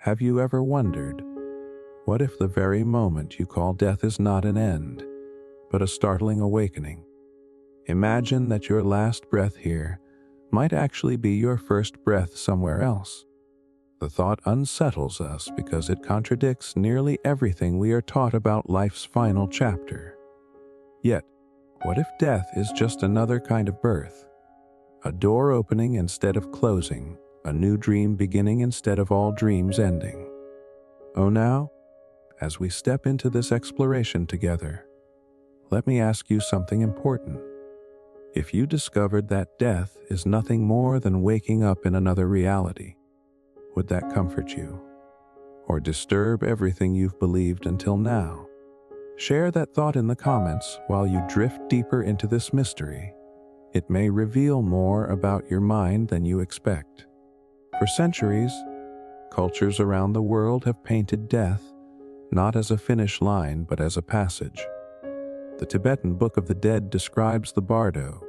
Have you ever wondered, what if the very moment you call death is not an end, but a startling awakening? Imagine that your last breath here might actually be your first breath somewhere else. The thought unsettles us because it contradicts nearly everything we are taught about life's final chapter. Yet, what if death is just another kind of birth? A door opening instead of closing, a new dream beginning instead of all dreams ending. Oh, now, as we step into this exploration together, let me ask you something important. If you discovered that death is nothing more than waking up in another reality, would that comfort you, or disturb everything you've believed until now? Share that thought in the comments while you drift deeper into this mystery. It may reveal more about your mind than you expect. For centuries, cultures around the world have painted death not as a finish line but as a passage. The Tibetan Book of the Dead describes the bardo,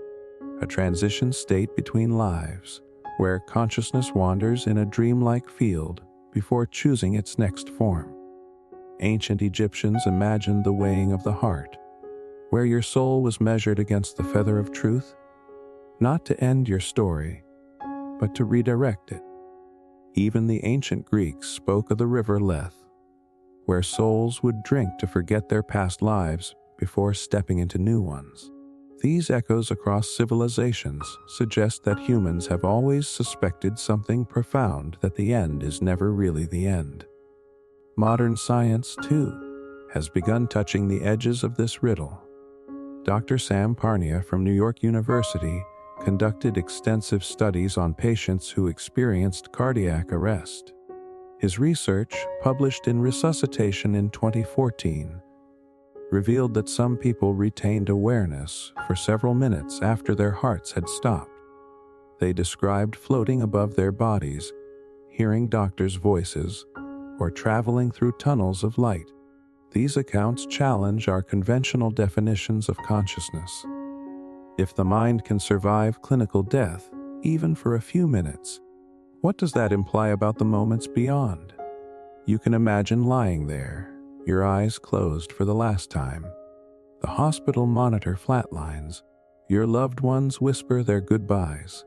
a transition state between lives, where consciousness wanders in a dreamlike field before choosing its next form. Ancient Egyptians imagined the weighing of the heart, where your soul was measured against the feather of truth, not to end your story, but to redirect it. Even the ancient Greeks spoke of the river Lethe, where souls would drink to forget their past lives before stepping into new ones. These echoes across civilizations suggest that humans have always suspected something profound, that the end is never really the end. Modern science, too, has begun touching the edges of this riddle. Dr. Sam Parnia from New York University conducted extensive studies on patients who experienced cardiac arrest. His research, published in Resuscitation in 2014, revealed that some people retained awareness for several minutes after their hearts had stopped. They described floating above their bodies, hearing doctors' voices, or traveling through tunnels of light. These accounts challenge our conventional definitions of consciousness. If the mind can survive clinical death, even for a few minutes, what does that imply about the moments beyond? You can imagine lying there, your eyes closed for the last time. The hospital monitor flatlines. Your loved ones whisper their goodbyes.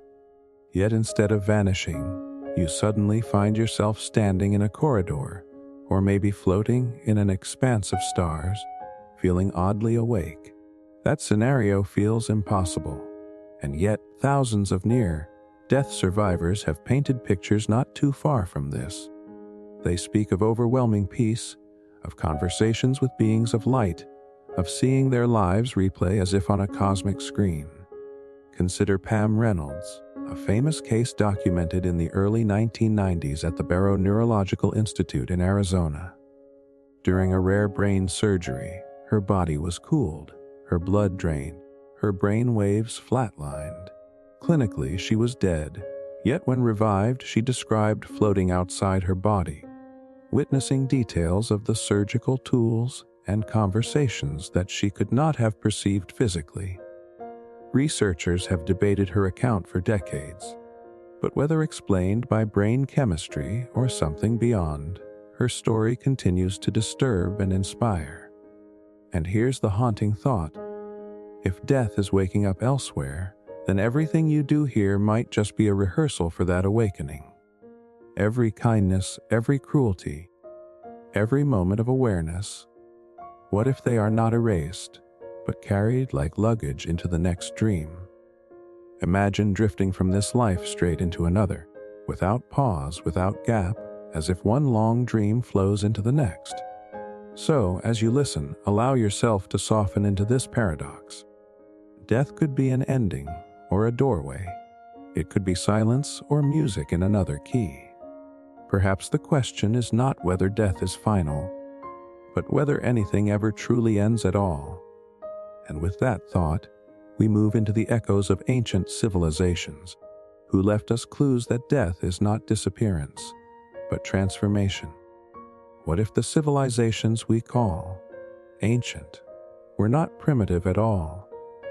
Yet instead of vanishing, you suddenly find yourself standing in a corridor, or maybe floating in an expanse of stars, feeling oddly awake. That scenario feels impossible, and yet thousands of near-death survivors have painted pictures not too far from this. They speak of overwhelming peace, of conversations with beings of light, of seeing their lives replay as if on a cosmic screen. Consider Pam Reynolds, a famous case documented in the early 1990s at the Barrow Neurological Institute in Arizona. During a rare brain surgery, her body was cooled, her blood drained, her brain waves flatlined. Clinically, she was dead, yet when revived, she described floating outside her body, witnessing details of the surgical tools and conversations that she could not have perceived physically. Researchers have debated her account for decades, but whether explained by brain chemistry or something beyond, her story continues to disturb and inspire. And here's the haunting thought. If death is waking up elsewhere, then everything you do here might just be a rehearsal for that awakening. Every kindness, every cruelty, every moment of awareness, what if they are not erased, but carried like luggage into the next dream? Imagine drifting from this life straight into another, without pause, without gap, as if one long dream flows into the next. So, as you listen, allow yourself to soften into this paradox. Death could be an ending or a doorway. It could be silence or music in another key. Perhaps the question is not whether death is final, but whether anything ever truly ends at all. And with that thought, we move into the echoes of ancient civilizations, who left us clues that death is not disappearance, but transformation. What if the civilizations we call ancient were not primitive at all,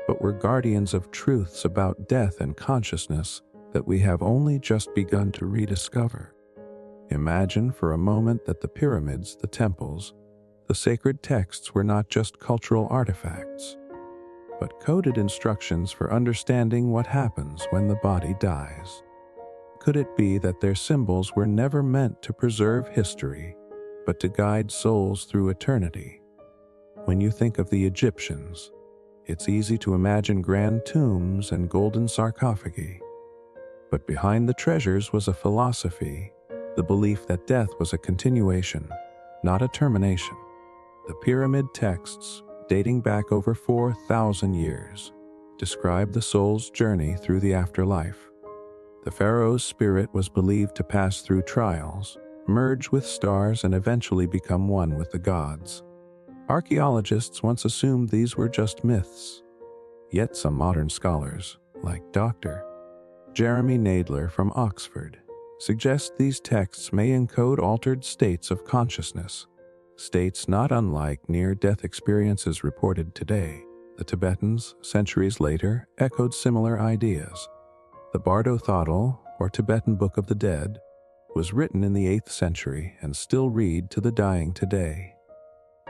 but were guardians of truths about death and consciousness that we have only just begun to rediscover? Imagine for a moment that the pyramids, the temples, the sacred texts were not just cultural artifacts, but coded instructions for understanding what happens when the body dies. Could it be that their symbols were never meant to preserve history, but to guide souls through eternity? When you think of the Egyptians, it's easy to imagine grand tombs and golden sarcophagi. But behind the treasures was a philosophy, the belief that death was a continuation, not a termination. The pyramid texts, dating back over 4,000 years, describe the soul's journey through the afterlife. The pharaoh's spirit was believed to pass through trials, merge with stars, and eventually become one with the gods. Archaeologists once assumed these were just myths. Yet some modern scholars, like Dr. Jeremy Nadler from Oxford, suggest these texts may encode altered states of consciousness, states not unlike near-death experiences reported today. The Tibetans, centuries later, echoed similar ideas. The Bardo Thodol, or Tibetan Book of the Dead, was written in the 8th century and still read to the dying today.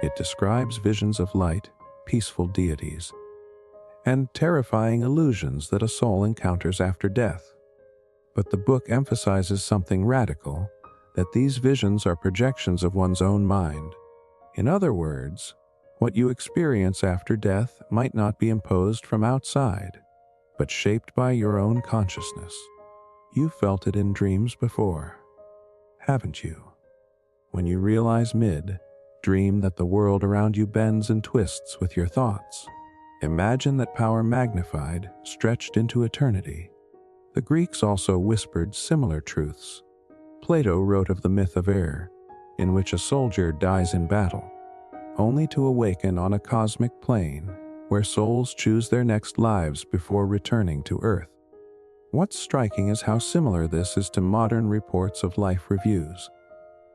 It describes visions of light, peaceful deities, and terrifying illusions that a soul encounters after death. But the book emphasizes something radical, that these visions are projections of one's own mind. In other words, what you experience after death might not be imposed from outside, but shaped by your own consciousness. You felt it in dreams before, haven't you? When you realize dream that the world around you bends and twists with your thoughts. Imagine that power magnified, stretched into eternity. The Greeks also whispered similar truths. Plato wrote of the myth of air, in which a soldier dies in battle, only to awaken on a cosmic plane where souls choose their next lives before returning to Earth. What's striking is how similar this is to modern reports of life reviews.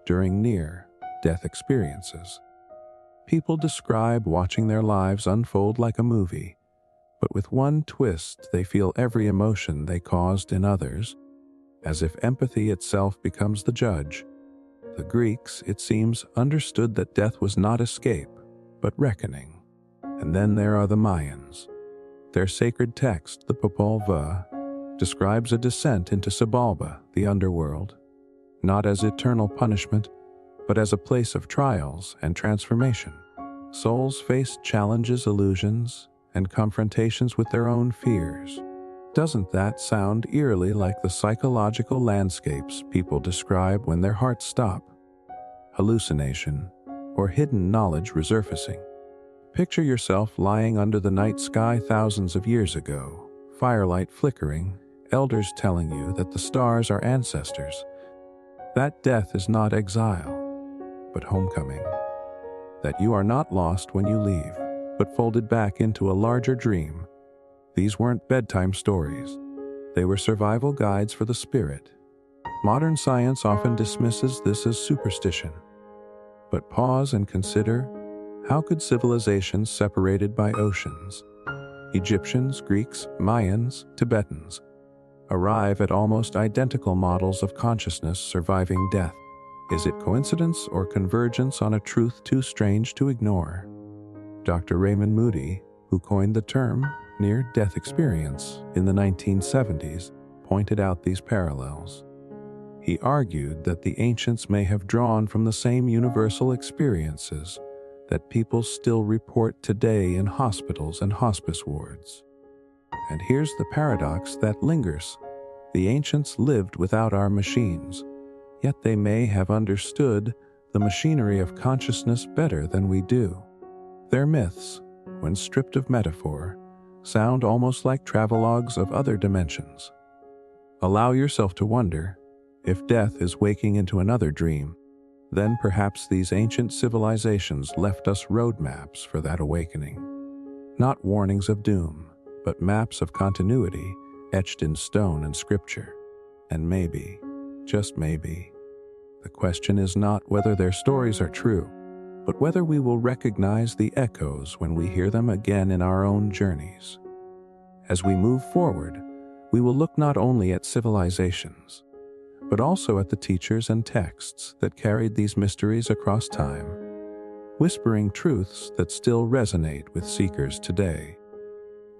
During near-death experiences, people describe watching their lives unfold like a movie, but with one twist, they feel every emotion they caused in others, as if empathy itself becomes the judge. The Greeks, it seems, understood that death was not escape, but reckoning. And then there are the Mayans. Their sacred text, the Popol Vuh, describes a descent into Xibalba, the underworld, not as eternal punishment, but as a place of trials and transformation. Souls face challenges, illusions, and confrontations with their own fears. Doesn't that sound eerily like the psychological landscapes people describe when their hearts stop? Hallucination, or hidden knowledge resurfacing. Picture yourself lying under the night sky thousands of years ago, firelight flickering, elders telling you that the stars are ancestors. That death is not exile, but homecoming. That you are not lost when you leave, but folded back into a larger dream. These weren't bedtime stories. They were survival guides for the spirit. Modern science often dismisses this as superstition. But pause and consider, how could civilizations separated by oceans, Egyptians, Greeks, Mayans, Tibetans, arrive at almost identical models of consciousness surviving death? Is it coincidence or convergence on a truth too strange to ignore? Dr. Raymond Moody, who coined the term near-death experience in the 1970s, pointed out these parallels. He argued that the ancients may have drawn from the same universal experiences that people still report today in hospitals and hospice wards. And here's the paradox that lingers. The ancients lived without our machines, yet they may have understood the machinery of consciousness better than we do. Their myths, when stripped of metaphor, sound almost like travelogues of other dimensions. Allow yourself to wonder, if death is waking into another dream, then perhaps these ancient civilizations left us roadmaps for that awakening. Not warnings of doom, but maps of continuity etched in stone and scripture. And maybe, just maybe, the question is not whether their stories are true, but whether we will recognize the echoes when we hear them again in our own journeys. As we move forward, we will look not only at civilizations, but also at the teachers and texts that carried these mysteries across time, whispering truths that still resonate with seekers today.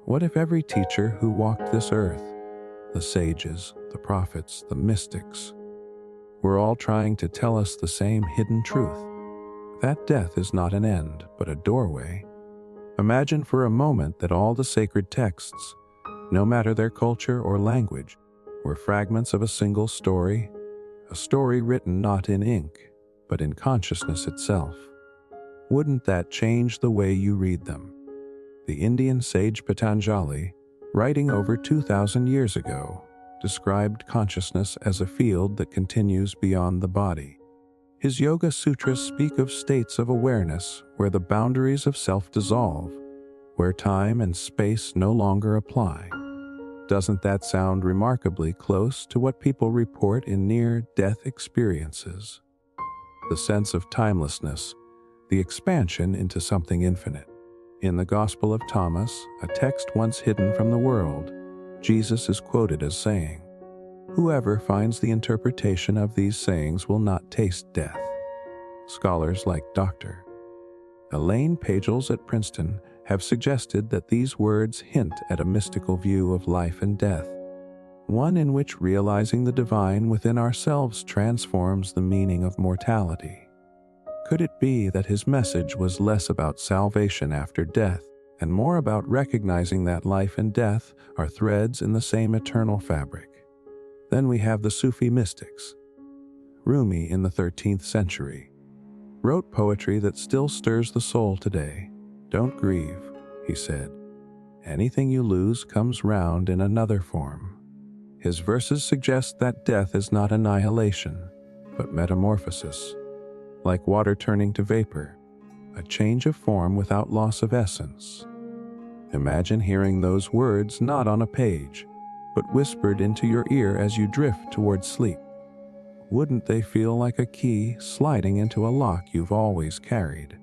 What if every teacher who walked this earth, the sages, the prophets, the mystics, were all trying to tell us the same hidden truth? That death is not an end, but a doorway. Imagine for a moment that all the sacred texts, no matter their culture or language, were fragments of a single story, a story written not in ink, but in consciousness itself. Wouldn't that change the way you read them? The Indian sage Patanjali, writing over 2,000 years ago, described consciousness as a field that continues beyond the body. His Yoga Sutras speak of states of awareness where the boundaries of self dissolve, where time and space no longer apply. Doesn't that sound remarkably close to what people report in near-death experiences? The sense of timelessness, the expansion into something infinite. In the Gospel of Thomas, a text once hidden from the world, Jesus is quoted as saying, "Whoever finds the interpretation of these sayings will not taste death." Scholars like Dr. Elaine Pagels at Princeton have suggested that these words hint at a mystical view of life and death, one in which realizing the divine within ourselves transforms the meaning of mortality. Could it be that his message was less about salvation after death and more about recognizing that life and death are threads in the same eternal fabric? Then we have the Sufi mystics. Rumi, in the 13th century, wrote poetry that still stirs the soul today. "Don't grieve," he said. "Anything you lose comes round in another form." His verses suggest that death is not annihilation, but metamorphosis, like water turning to vapor, a change of form without loss of essence. Imagine hearing those words not on a page, but whispered into your ear as you drift towards sleep. Wouldn't they feel like a key sliding into a lock you've always carried?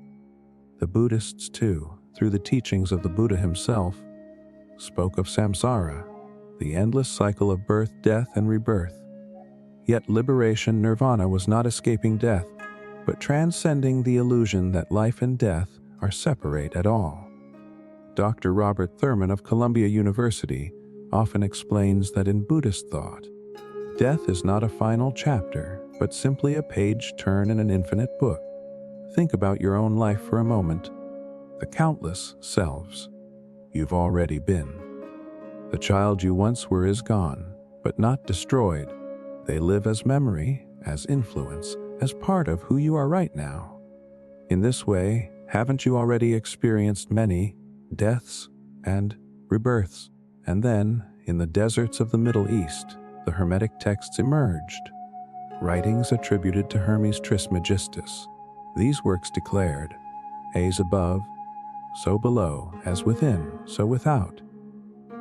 The Buddhists, too, through the teachings of the Buddha himself, spoke of samsara, the endless cycle of birth, death, and rebirth. Yet liberation, nirvana, was not escaping death, but transcending the illusion that life and death are separate at all. Dr. Robert Thurman of Columbia University often explains that in Buddhist thought, death is not a final chapter, but simply a page turn in an infinite book. Think about your own life for a moment. The countless selves you've already been. The child you once were is gone, but not destroyed. They live as memory, as influence, as part of who you are right now. In this way, haven't you already experienced many deaths and rebirths? And then, in the deserts of the Middle East, the Hermetic texts emerged, writings attributed to Hermes Trismegistus. These works declared, "As above, so below, as within, so without."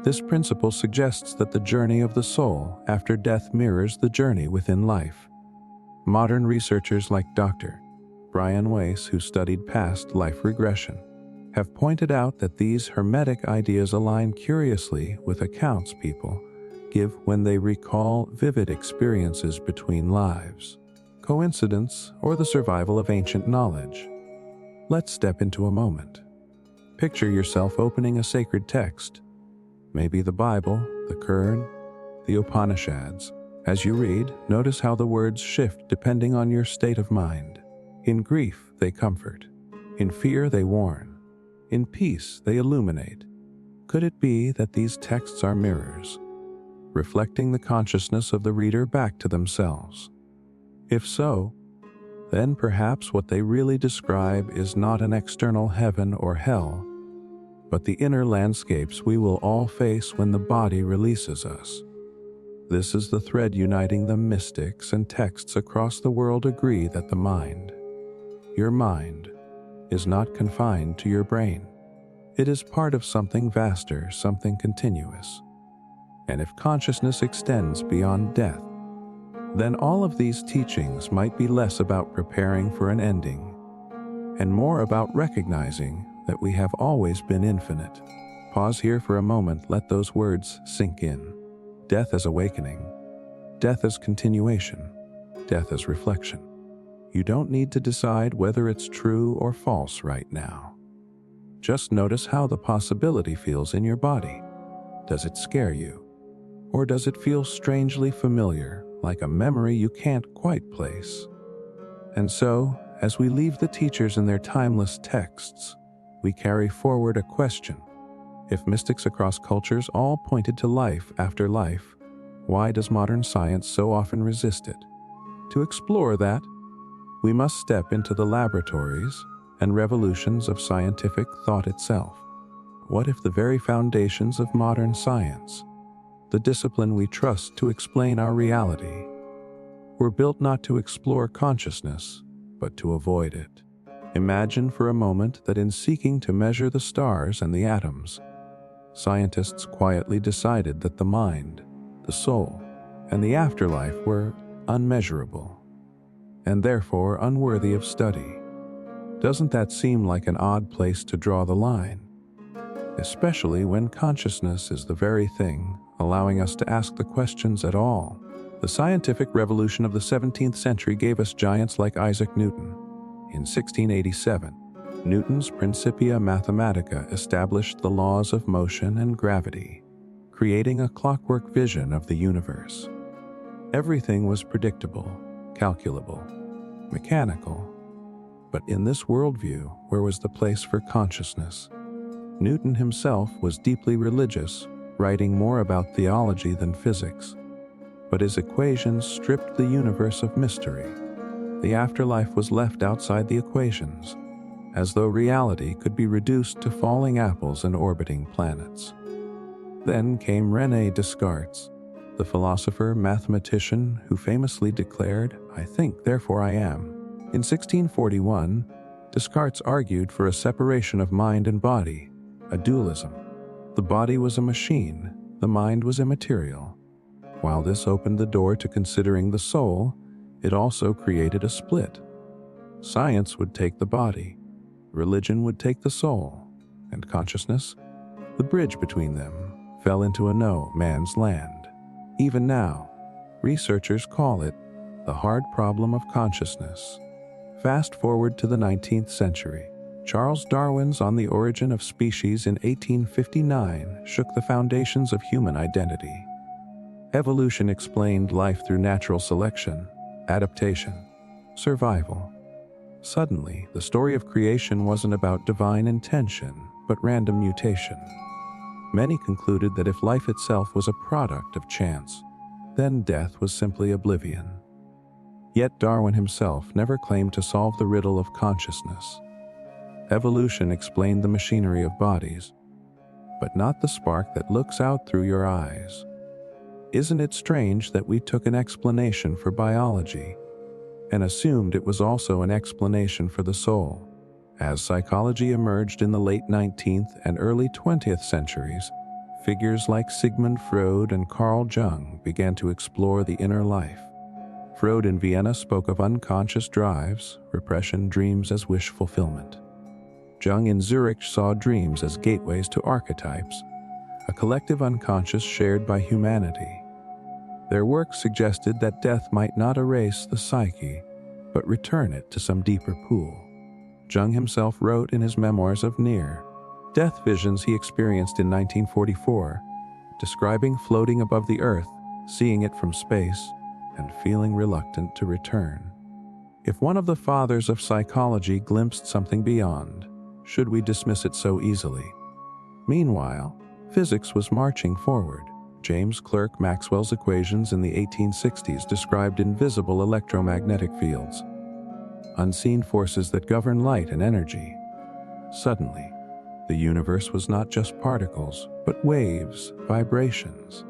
This principle suggests that the journey of the soul after death mirrors the journey within life. Modern researchers like Dr. Brian Weiss, who studied past life regression, have pointed out that these Hermetic ideas align curiously with accounts people give when they recall vivid experiences between lives. Coincidence or the survival of ancient knowledge? Let's step into a moment. Picture yourself opening a sacred text, maybe the Bible, the Quran, the Upanishads. As you read, notice how the words shift depending on your state of mind. In grief, they comfort. In fear, they warn. In peace, they illuminate. Could it be that these texts are mirrors, reflecting the consciousness of the reader back to themselves? If so, then perhaps what they really describe is not an external heaven or hell, but the inner landscapes we will all face when the body releases us. This is the thread uniting the mystics, and texts across the world agree that the mind, your mind, is not confined to your brain. It is part of something vaster, something continuous. And if consciousness extends beyond death, then all of these teachings might be less about preparing for an ending and more about recognizing that we have always been infinite. Pause here for a moment, let those words sink in. Death as awakening. Death as continuation, death as reflection. You don't need to decide whether it's true or false right now. Just notice how the possibility feels in your body. Does it scare you? Or does it feel strangely familiar, like a memory you can't quite place? And so, as we leave the teachers and their timeless texts, we carry forward a question. If mystics across cultures all pointed to life after life, why does modern science so often resist it? To explore that, we must step into the laboratories and revolutions of scientific thought itself. What if the very foundations of modern science, the discipline we trust to explain our reality, were built not to explore consciousness, but to avoid it? Imagine for a moment that in seeking to measure the stars and the atoms, scientists quietly decided that the mind, the soul, and the afterlife were unmeasurable, and therefore unworthy of study. Doesn't that seem like an odd place to draw the line? Especially when consciousness is the very thing allowing us to ask the questions at all. The scientific revolution of the 17th century gave us giants like Isaac Newton. In 1687, Newton's Principia Mathematica established the laws of motion and gravity, creating a clockwork vision of the universe. Everything was predictable, calculable, mechanical. But in this worldview, where was the place for consciousness? Newton himself was deeply religious, writing more about theology than physics. But his equations stripped the universe of mystery. The afterlife was left outside the equations, as though reality could be reduced to falling apples and orbiting planets. Then came René Descartes, the philosopher, mathematician who famously declared, "I think, therefore I am." In 1641, Descartes argued for a separation of mind and body, a dualism. The body was a machine, the mind was immaterial. While this opened the door to considering the soul, it also created a split. Science would take the body, religion would take the soul, and consciousness, the bridge between them, fell into a no man's land. Even now, researchers call it the hard problem of consciousness. Fast forward to the 19th century. Charles Darwin's On the Origin of Species in 1859 shook the foundations of human identity. Evolution explained life through natural selection, adaptation, survival. Suddenly, the story of creation wasn't about divine intention, but random mutation. Many concluded that if life itself was a product of chance, then death was simply oblivion. Yet Darwin himself never claimed to solve the riddle of consciousness. Evolution explained the machinery of bodies, but not the spark that looks out through your eyes. Isn't it strange that we took an explanation for biology and assumed it was also an explanation for the soul? As psychology emerged in the late 19th and early 20th centuries, figures like Sigmund Freud and Carl Jung began to explore the inner life. Freud in Vienna spoke of unconscious drives, repression, dreams as wish fulfillment. Jung in Zurich saw dreams as gateways to archetypes, a collective unconscious shared by humanity. Their work suggested that death might not erase the psyche, but return it to some deeper pool. Jung himself wrote in his memoirs of near-death visions he experienced in 1944, describing floating above the earth, seeing it from space, and feeling reluctant to return. If one of the fathers of psychology glimpsed something beyond, should we dismiss it so easily? Meanwhile, physics was marching forward. James Clerk Maxwell's equations in the 1860s described invisible electromagnetic fields, unseen forces that govern light and energy. Suddenly, the universe was not just particles, but waves, vibrations.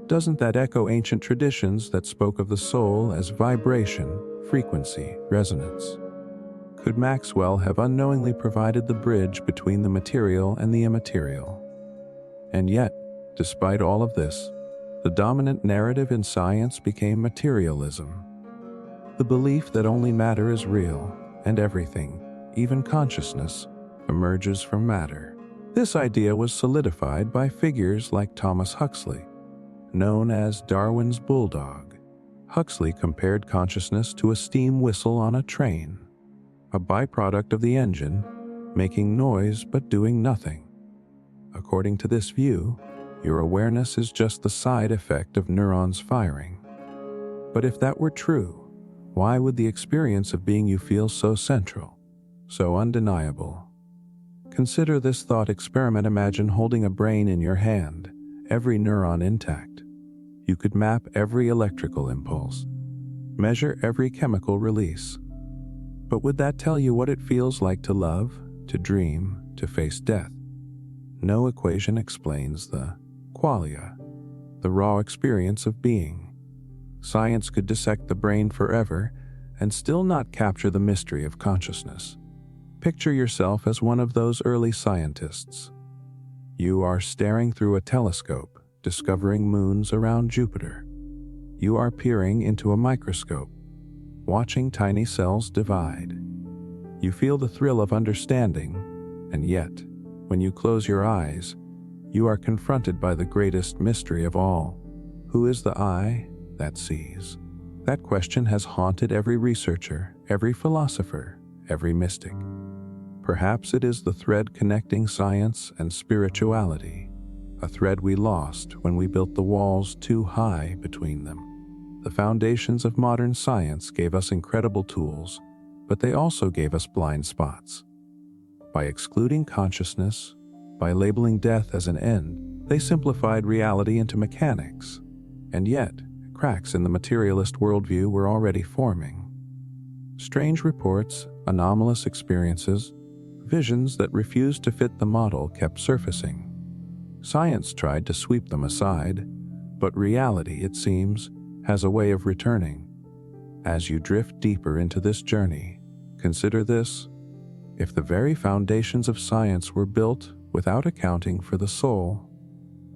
Doesn't that echo ancient traditions that spoke of the soul as vibration, frequency, resonance? Could Maxwell have unknowingly provided the bridge between the material and the immaterial? And yet, despite all of this, the dominant narrative in science became materialism. The belief that only matter is real, and everything, even consciousness, emerges from matter. This idea was solidified by figures like Thomas Huxley, known as Darwin's bulldog. Huxley compared consciousness to a steam whistle on a train, a byproduct of the engine, making noise but doing nothing. According to this view, your awareness is just the side effect of neurons firing. But if that were true, why would the experience of being you feel so central, so undeniable? Consider this thought experiment. Imagine holding a brain in your hand, every neuron intact. You could map every electrical impulse, measure every chemical release. But would that tell you what it feels like to love, to dream, to face death? No equation explains the qualia, the raw experience of being. Science could dissect the brain forever and still not capture the mystery of consciousness. Picture yourself as one of those early scientists. You are staring through a telescope, discovering moons around Jupiter. You are peering into a microscope, watching tiny cells divide. You feel the thrill of understanding, and yet, when you close your eyes, you are confronted by the greatest mystery of all. Who is the I that sees? That question has haunted every researcher, every philosopher, every mystic. Perhaps it is the thread connecting science and spirituality, a thread we lost when we built the walls too high between them. The foundations of modern science gave us incredible tools, but they also gave us blind spots. By excluding consciousness, by labeling death as an end, they simplified reality into mechanics. And yet, cracks in the materialist worldview were already forming. Strange reports, anomalous experiences, visions that refused to fit the model kept surfacing. Science tried to sweep them aside, but reality, it seems, has a way of returning. As you drift deeper into this journey, consider this: if the very foundations of science were built without accounting for the soul,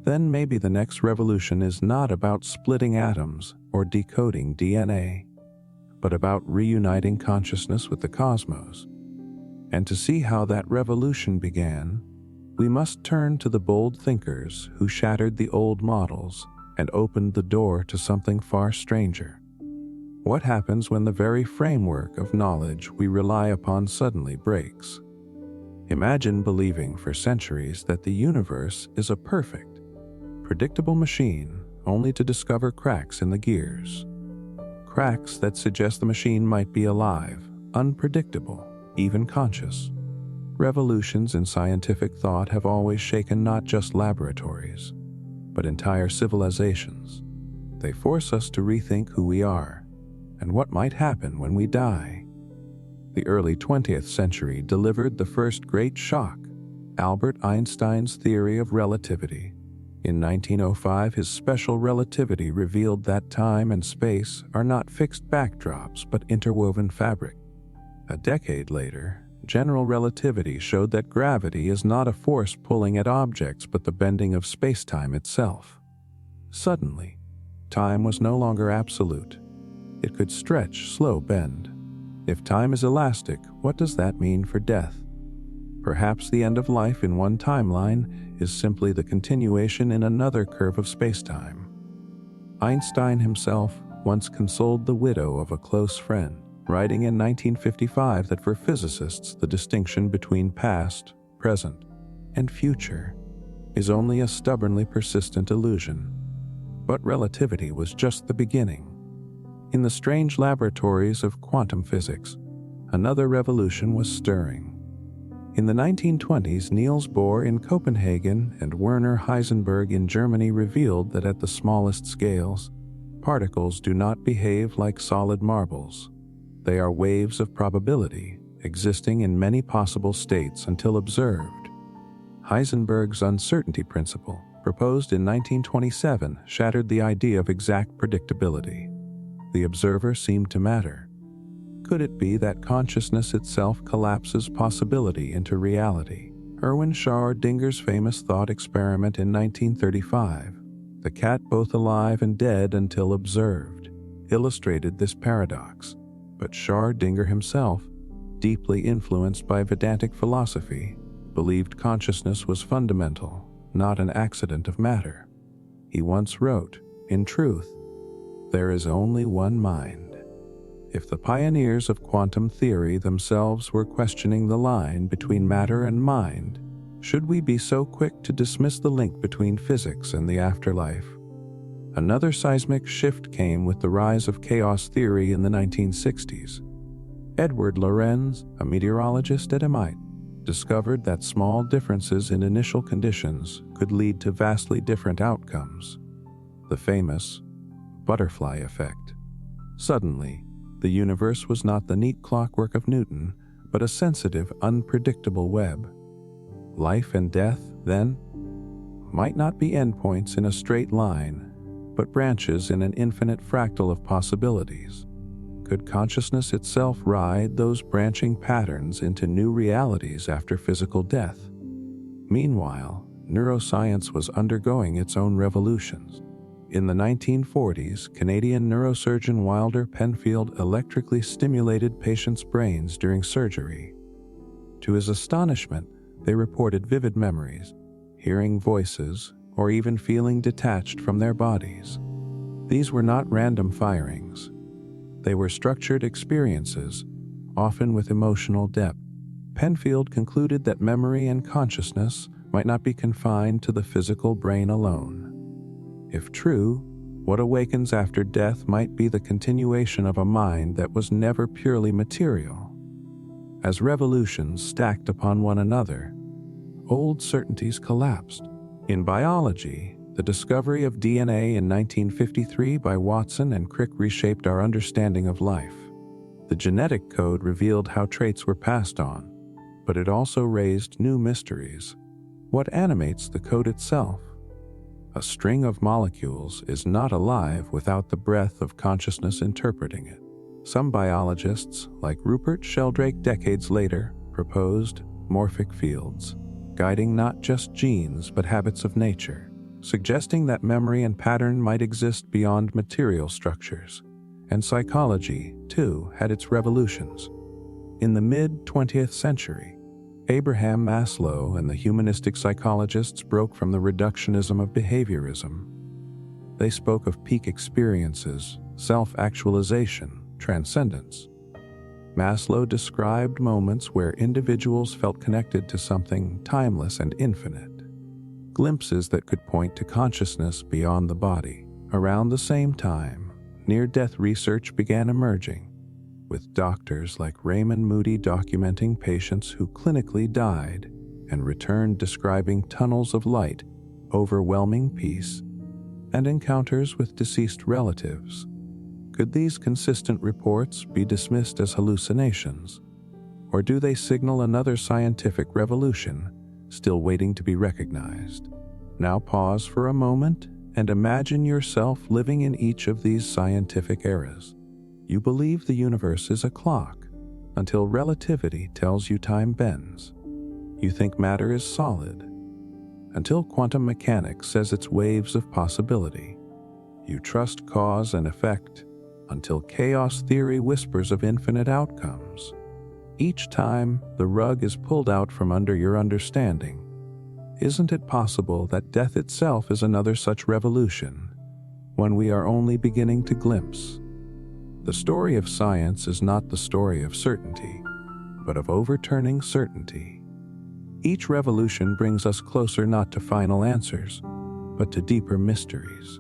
then maybe the next revolution is not about splitting atoms or decoding DNA, but about reuniting consciousness with the cosmos. And to see how that revolution began, we must turn to the bold thinkers who shattered the old models and opened the door to something far stranger. What happens when the very framework of knowledge we rely upon suddenly breaks? Imagine believing for centuries that the universe is a perfect, predictable machine, only to discover cracks in the gears. Cracks that suggest the machine might be alive, unpredictable, even conscious. Revolutions in scientific thought have always shaken not just laboratories, but entire civilizations. They force us to rethink who we are and what might happen when we die. The early 20th century delivered the first great shock, Albert Einstein's theory of relativity. In 1905, his special relativity revealed that time and space are not fixed backdrops but interwoven fabric. A decade later, general relativity showed that gravity is not a force pulling at objects but the bending of space-time itself. Suddenly, time was no longer absolute. It could stretch, slow, bend. If time is elastic, what does that mean for death? Perhaps the end of life in one timeline is simply the continuation in another curve of space-time. Einstein himself once consoled the widow of a close friend, writing in 1955 that for physicists the distinction between past, present, and future is only a stubbornly persistent illusion. But relativity was just the beginning. In the strange laboratories of quantum physics, another revolution was stirring. In the 1920s, Niels Bohr in Copenhagen and Werner Heisenberg in Germany revealed that at the smallest scales, particles do not behave like solid marbles. They are waves of probability, existing in many possible states until observed. Heisenberg's uncertainty principle, proposed in 1927, shattered the idea of exact predictability. The observer seemed to matter. Could it be that consciousness itself collapses possibility into reality? Erwin Schrödinger's famous thought experiment in 1935, the cat both alive and dead until observed, illustrated this paradox. But Schrödinger himself, deeply influenced by Vedantic philosophy, believed consciousness was fundamental, not an accident of matter. He once wrote, "In truth, there is only one mind. If the pioneers of quantum theory themselves were questioning the line between matter and mind, should we be so quick to dismiss the link between physics and the afterlife? Another seismic shift came with the rise of chaos theory in the 1960s. Edward Lorenz, a meteorologist at MIT, discovered that small differences in initial conditions could lead to vastly different outcomes. The famous butterfly effect. Suddenly, the universe was not the neat clockwork of Newton, but a sensitive, unpredictable web. Life and death, then, might not be endpoints in a straight line, but branches in an infinite fractal of possibilities. Could consciousness itself ride those branching patterns into new realities after physical death? Meanwhile, neuroscience was undergoing its own revolutions. In the 1940s, Canadian neurosurgeon Wilder Penfield electrically stimulated patients' brains during surgery. To his astonishment, they reported vivid memories, hearing voices, or even feeling detached from their bodies. These were not random firings. They were structured experiences, often with emotional depth. Penfield concluded that memory and consciousness might not be confined to the physical brain alone. If true, what awakens after death might be the continuation of a mind that was never purely material. As revolutions stacked upon one another, old certainties collapsed. In biology, the discovery of DNA in 1953 by Watson and Crick reshaped our understanding of life. The genetic code revealed how traits were passed on, but it also raised new mysteries. What animates the code itself? A string of molecules is not alive without the breath of consciousness interpreting it. Some biologists, like Rupert Sheldrake decades later, proposed morphic fields, guiding not just genes but habits of nature, suggesting that memory and pattern might exist beyond material structures. And psychology, too, had its revolutions. In the mid-20th century, Abraham Maslow and the humanistic psychologists broke from the reductionism of behaviorism. They spoke of peak experiences, self-actualization, transcendence. Maslow described moments where individuals felt connected to something timeless and infinite, glimpses that could point to consciousness beyond the body. Around the same time, near-death research began emerging, with doctors like Raymond Moody documenting patients who clinically died and returned describing tunnels of light, overwhelming peace, and encounters with deceased relatives. Could these consistent reports be dismissed as hallucinations, or do they signal another scientific revolution still waiting to be recognized? Now pause for a moment and imagine yourself living in each of these scientific eras. You believe the universe is a clock until relativity tells you time bends. You think matter is solid until quantum mechanics says it's waves of possibility. You trust cause and effect until chaos theory whispers of infinite outcomes. Each time, the rug is pulled out from under your understanding. Isn't it possible that death itself is another such revolution, one we are only beginning to glimpse? The story of science is not the story of certainty, but of overturning certainty. Each revolution brings us closer not to final answers, but to deeper mysteries.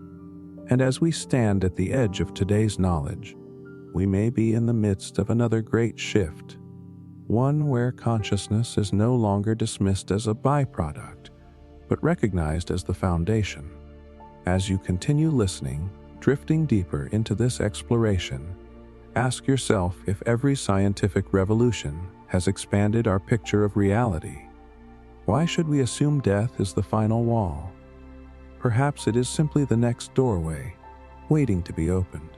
And as we stand at the edge of today's knowledge, we may be in the midst of another great shift, one where consciousness is no longer dismissed as a byproduct, but recognized as the foundation. As you continue listening, drifting deeper into this exploration, ask yourself if every scientific revolution has expanded our picture of reality. Why should we assume death is the final wall? Perhaps it is simply the next doorway, waiting to be opened.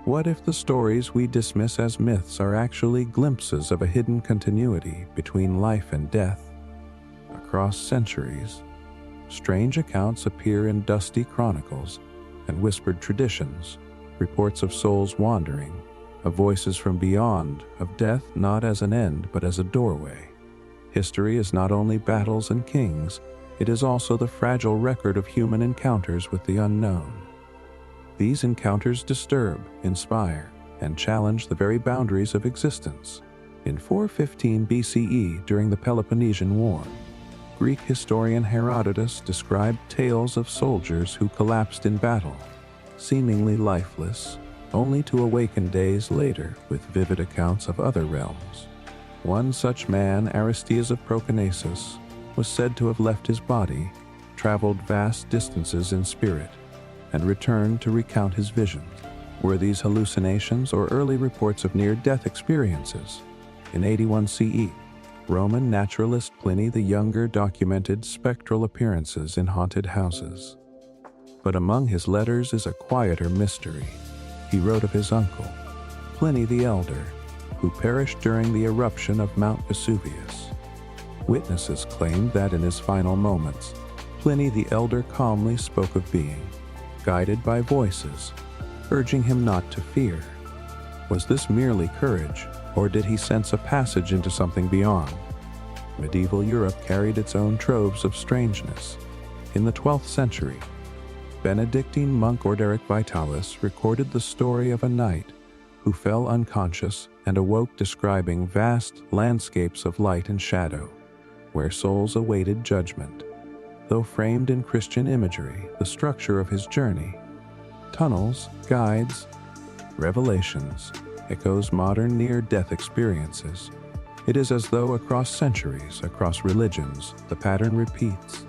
What if the stories we dismiss as myths are actually glimpses of a hidden continuity between life and death? Across centuries, strange accounts appear in dusty chronicles and whispered traditions, reports of souls wandering, of voices from beyond, of death not as an end but as a doorway. History is not only battles and kings, it is also the fragile record of human encounters with the unknown. These encounters disturb, inspire, and challenge the very boundaries of existence. In 415 BCE, during the Peloponnesian War, Greek historian Herodotus described tales of soldiers who collapsed in battle, seemingly lifeless, only to awaken days later with vivid accounts of other realms. One such man, Aristeas of Proconnesus, was said to have left his body, traveled vast distances in spirit, and returned to recount his visions. Were these hallucinations or early reports of near-death experiences? In 81 CE, Roman naturalist Pliny the Younger documented spectral appearances in haunted houses. But among his letters is a quieter mystery. He wrote of his uncle, Pliny the Elder, who perished during the eruption of Mount Vesuvius. Witnesses claimed that in his final moments, Pliny the Elder calmly spoke of being guided by voices, urging him not to fear. Was this merely courage, or did he sense a passage into something beyond? Medieval Europe carried its own troves of strangeness. In the 12th century, Benedictine monk Orderic Vitalis recorded the story of a knight who fell unconscious and awoke, describing vast landscapes of light and shadow, where souls awaited judgment. Though framed in Christian imagery, the structure of his journey, tunnels, guides, revelations, echoes modern near-death experiences. It is as though across centuries, across religions, the pattern repeats.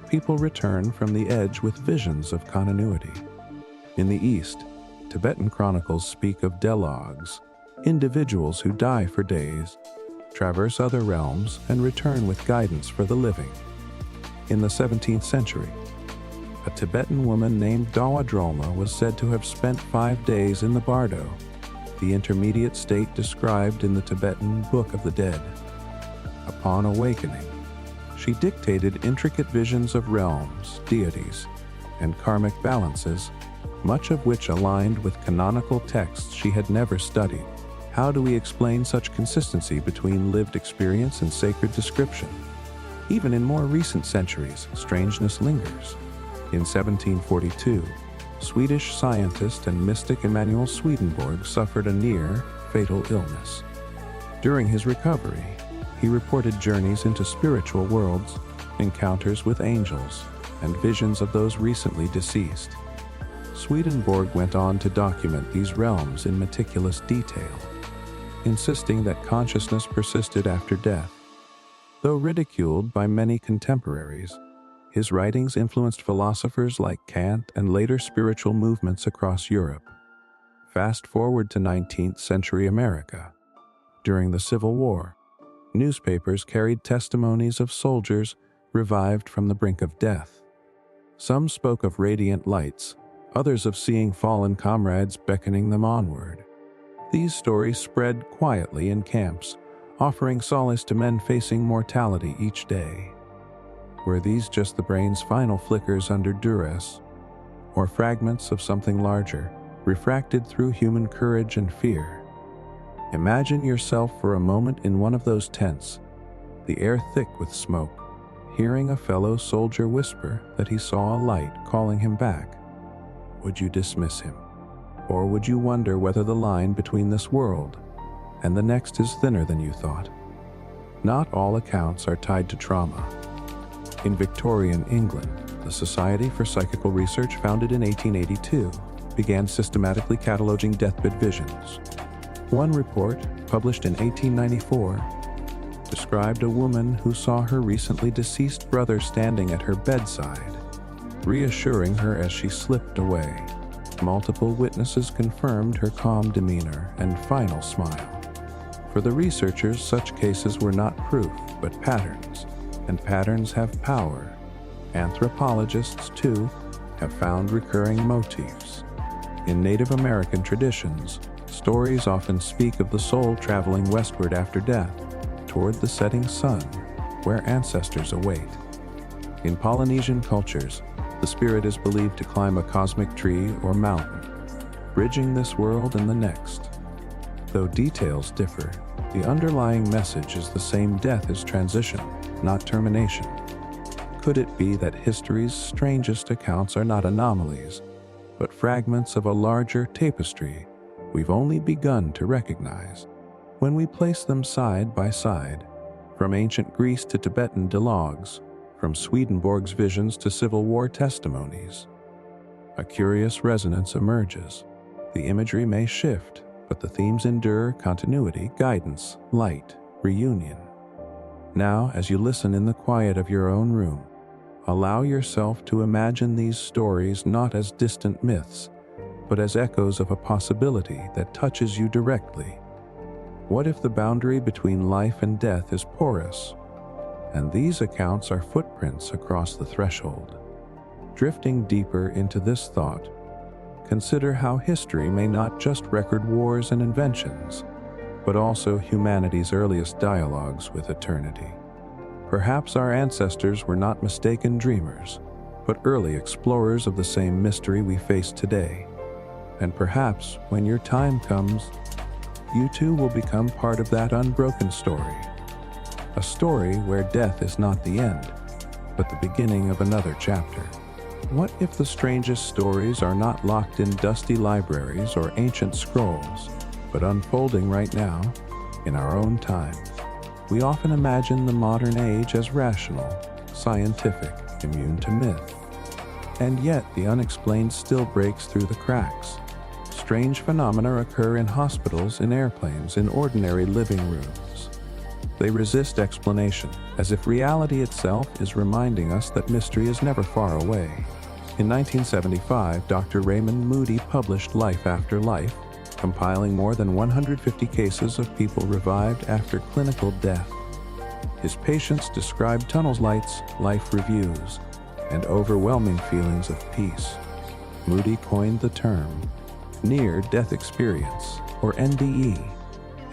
People return from the edge with visions of continuity. In the East, Tibetan chronicles speak of delogs, individuals who die for days, traverse other realms, and return with guidance for the living. In the 17th century, a Tibetan woman named Dawa Drolma was said to have spent 5 days in the Bardo, the intermediate state described in the Tibetan Book of the Dead. Upon awakening, she dictated intricate visions of realms, deities, and karmic balances, much of which aligned with canonical texts she had never studied. How do we explain such consistency between lived experience and sacred description? Even in more recent centuries, strangeness lingers. In 1742, Swedish scientist and mystic Emanuel Swedenborg suffered a near-fatal illness. During his recovery, he reported journeys into spiritual worlds, encounters with angels, and visions of those recently deceased. Swedenborg went on to document these realms in meticulous detail, insisting that consciousness persisted after death. Though ridiculed by many contemporaries, his writings influenced philosophers like Kant and later spiritual movements across Europe. Fast forward to 19th century America. During the Civil War, newspapers carried testimonies of soldiers revived from the brink of death. Some spoke of radiant lights, others of seeing fallen comrades beckoning them onward. These stories spread quietly in camps, offering solace to men facing mortality each day. Were these just the brain's final flickers under duress, or fragments of something larger, refracted through human courage and fear? Imagine yourself for a moment in one of those tents, the air thick with smoke, hearing a fellow soldier whisper that he saw a light calling him back. Would you dismiss him? Or would you wonder whether the line between this world and the next is thinner than you thought? Not all accounts are tied to trauma. In Victorian England, the Society for Psychical Research, founded in 1882, began systematically cataloging deathbed visions. One report, published in 1894, described a woman who saw her recently deceased brother standing at her bedside, reassuring her as she slipped away. Multiple witnesses confirmed her calm demeanor and final smile. For the researchers, such cases were not proof, but patterns, and patterns have power. Anthropologists, too, have found recurring motifs. In Native American traditions, stories often speak of the soul traveling westward after death, toward the setting sun, where ancestors await. In Polynesian cultures, the spirit is believed to climb a cosmic tree or mountain, bridging this world and the next. Though details differ, the underlying message is the same: death is transition, not termination. Could it be that history's strangest accounts are not anomalies, but fragments of a larger tapestry we've only begun to recognize. When we place them side by side, from ancient Greece to Tibetan dialogues, from Swedenborg's visions to Civil War testimonies, a curious resonance emerges. The imagery may shift, but the themes endure: continuity, guidance, light, reunion. Now, as you listen in the quiet of your own room, allow yourself to imagine these stories not as distant myths, but as echoes of a possibility that touches you directly. What if the boundary between life and death is porous, and these accounts are footprints across the threshold? Drifting deeper into this thought, consider how history may not just record wars and inventions, but also humanity's earliest dialogues with eternity. Perhaps our ancestors were not mistaken dreamers, but early explorers of the same mystery we face today. And perhaps, when your time comes, you too will become part of that unbroken story. A story where death is not the end, but the beginning of another chapter. What if the strangest stories are not locked in dusty libraries or ancient scrolls, but unfolding right now, in our own time? We often imagine the modern age as rational, scientific, immune to myth. And yet the unexplained still breaks through the cracks. Strange phenomena occur in hospitals, in airplanes, in ordinary living rooms. They resist explanation, as if reality itself is reminding us that mystery is never far away. In 1975, Dr. Raymond Moody published Life After Life, compiling more than 150 cases of people revived after clinical death. His patients described tunnel lights, life reviews, and overwhelming feelings of peace. Moody coined the term near-death experience, or NDE,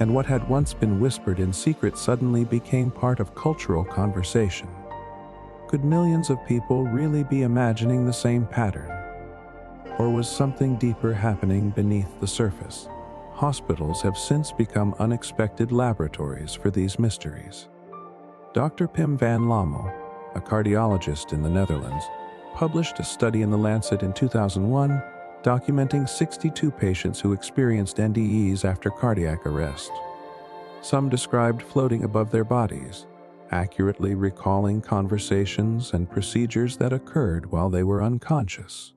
and what had once been whispered in secret suddenly became part of cultural conversation. Could millions of people really be imagining the same pattern? Or was something deeper happening beneath the surface? Hospitals have since become unexpected laboratories for these mysteries. Dr. Pim van Lommel, a cardiologist in the Netherlands, published a study in The Lancet in 2001 documenting 62 patients who experienced NDEs after cardiac arrest. Some described floating above their bodies, accurately recalling conversations and procedures that occurred while they were unconscious.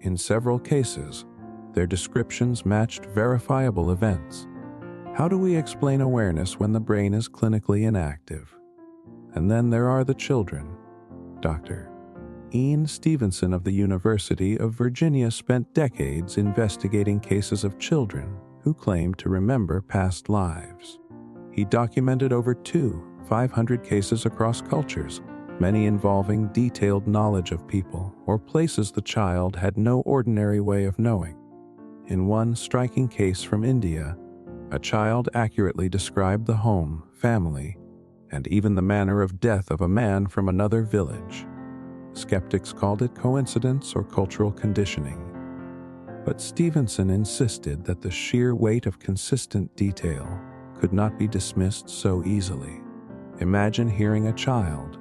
In several cases, their descriptions matched verifiable events. How do we explain awareness when the brain is clinically inactive? And then there are the children. Dr. Ian Stevenson of the University of Virginia spent decades investigating cases of children who claimed to remember past lives. He documented over 500 cases across cultures, many involving detailed knowledge of people or places the child had no ordinary way of knowing. In one striking case from India, a child accurately described the home, family, and even the manner of death of a man from another village. Skeptics called it coincidence or cultural conditioning. But Stevenson insisted that the sheer weight of consistent detail could not be dismissed so easily. Imagine hearing a child,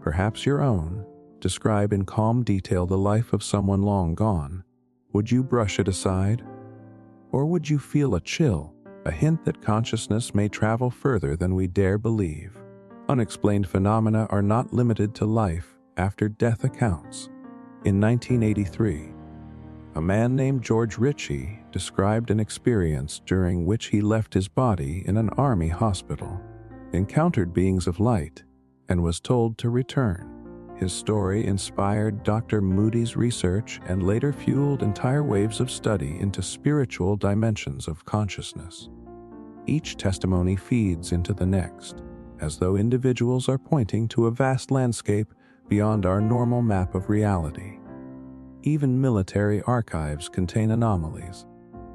perhaps your own, describe in calm detail the life of someone long gone. Would you brush it aside? Or would you feel a chill, a hint that consciousness may travel further than we dare believe? Unexplained phenomena are not limited to life after death accounts. In 1983, a man named George Ritchie described an experience during which he left his body in an army hospital, encountered beings of light, and was told to return. His story inspired Dr. Moody's research and later fueled entire waves of study into spiritual dimensions of consciousness. Each testimony feeds into the next, as though individuals are pointing to a vast landscape beyond our normal map of reality. Even military archives contain anomalies.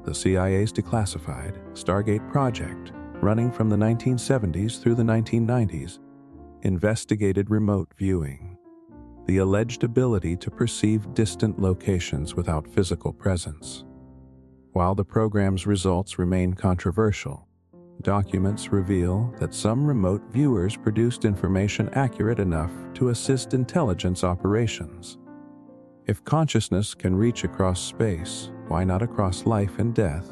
The CIA's declassified Stargate project, running from the 1970s through the 1990s, investigated remote viewing, the alleged ability to perceive distant locations without physical presence. While the program's results remain controversial, documents reveal that some remote viewers produced information accurate enough to assist intelligence operations. If consciousness can reach across space, why not across life and death?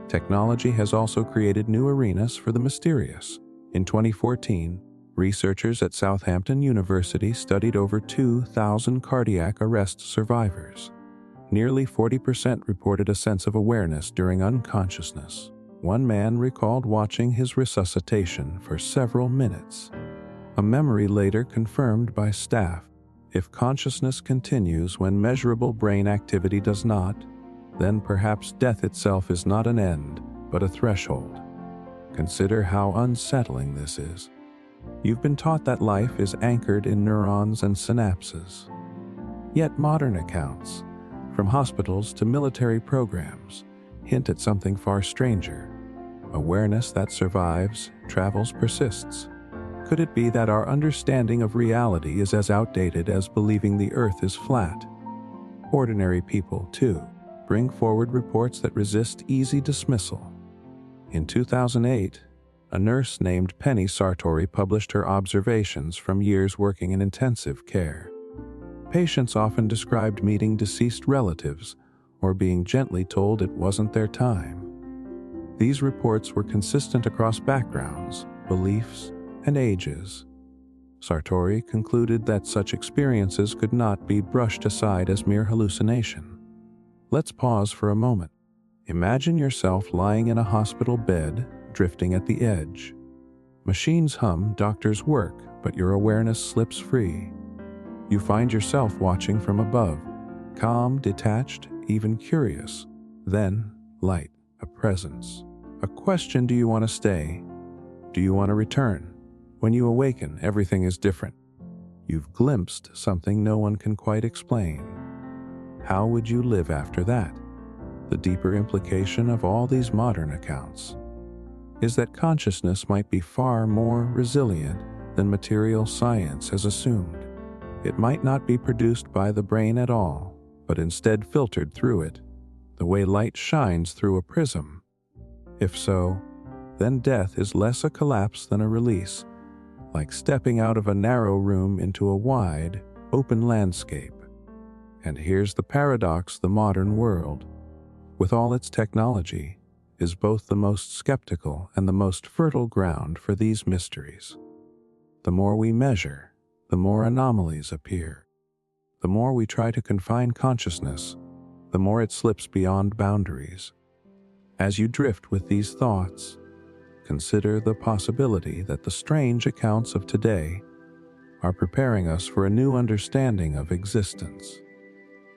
Technology has also created new arenas for the mysterious. In 2014, researchers at Southampton University studied over 2,000 cardiac arrest survivors. Nearly 40% reported a sense of awareness during unconsciousness. One man recalled watching his resuscitation for several minutes. A memory later confirmed by staff. If consciousness continues when measurable brain activity does not, then perhaps death itself is not an end, but a threshold. Consider how unsettling this is. You've been taught that life is anchored in neurons and synapses. Yet modern accounts, from hospitals to military programs, hint at something far stranger. Awareness that survives, travels, persists. Could it be that our understanding of reality is as outdated as believing the earth is flat? Ordinary people, too, bring forward reports that resist easy dismissal. In 2008, a nurse named Penny Sartori published her observations from years working in intensive care. Patients often described meeting deceased relatives or being gently told it wasn't their time. These reports were consistent across backgrounds, beliefs, and ages. Sartori concluded that such experiences could not be brushed aside as mere hallucination. Let's pause for a moment. Imagine yourself lying in a hospital bed, drifting at the edge. Machines hum, doctors work, but your awareness slips free. You find yourself watching from above, calm, detached, even curious. Then, light, a presence. A question: do you want to stay? Do you want to return? When you awaken, everything is different. You've glimpsed something no one can quite explain. How would you live after that? The deeper implication of all these modern accounts is that consciousness might be far more resilient than material science has assumed. It might not be produced by the brain at all, but instead filtered through it, the way light shines through a prism. If so, then death is less a collapse than a release, like stepping out of a narrow room into a wide, open landscape. And here's the paradox: the modern world, with all its technology, is both the most skeptical and the most fertile ground for these mysteries. The more we measure, the more anomalies appear. The more we try to confine consciousness, the more it slips beyond boundaries. As you drift with these thoughts, consider the possibility that the strange accounts of today are preparing us for a new understanding of existence.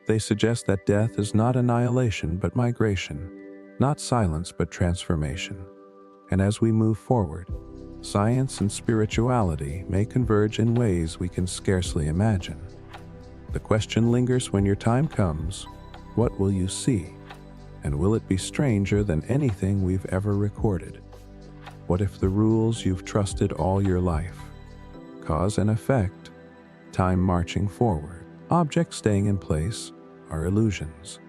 They suggest that death is not annihilation but migration, not silence but transformation. And as we move forward, science and spirituality may converge in ways we can scarcely imagine. The question lingers: when your time comes, what will you see? And will it be stranger than anything we've ever recorded? What if the rules you've trusted all your life, cause and effect, time marching forward, objects staying in place, are illusions?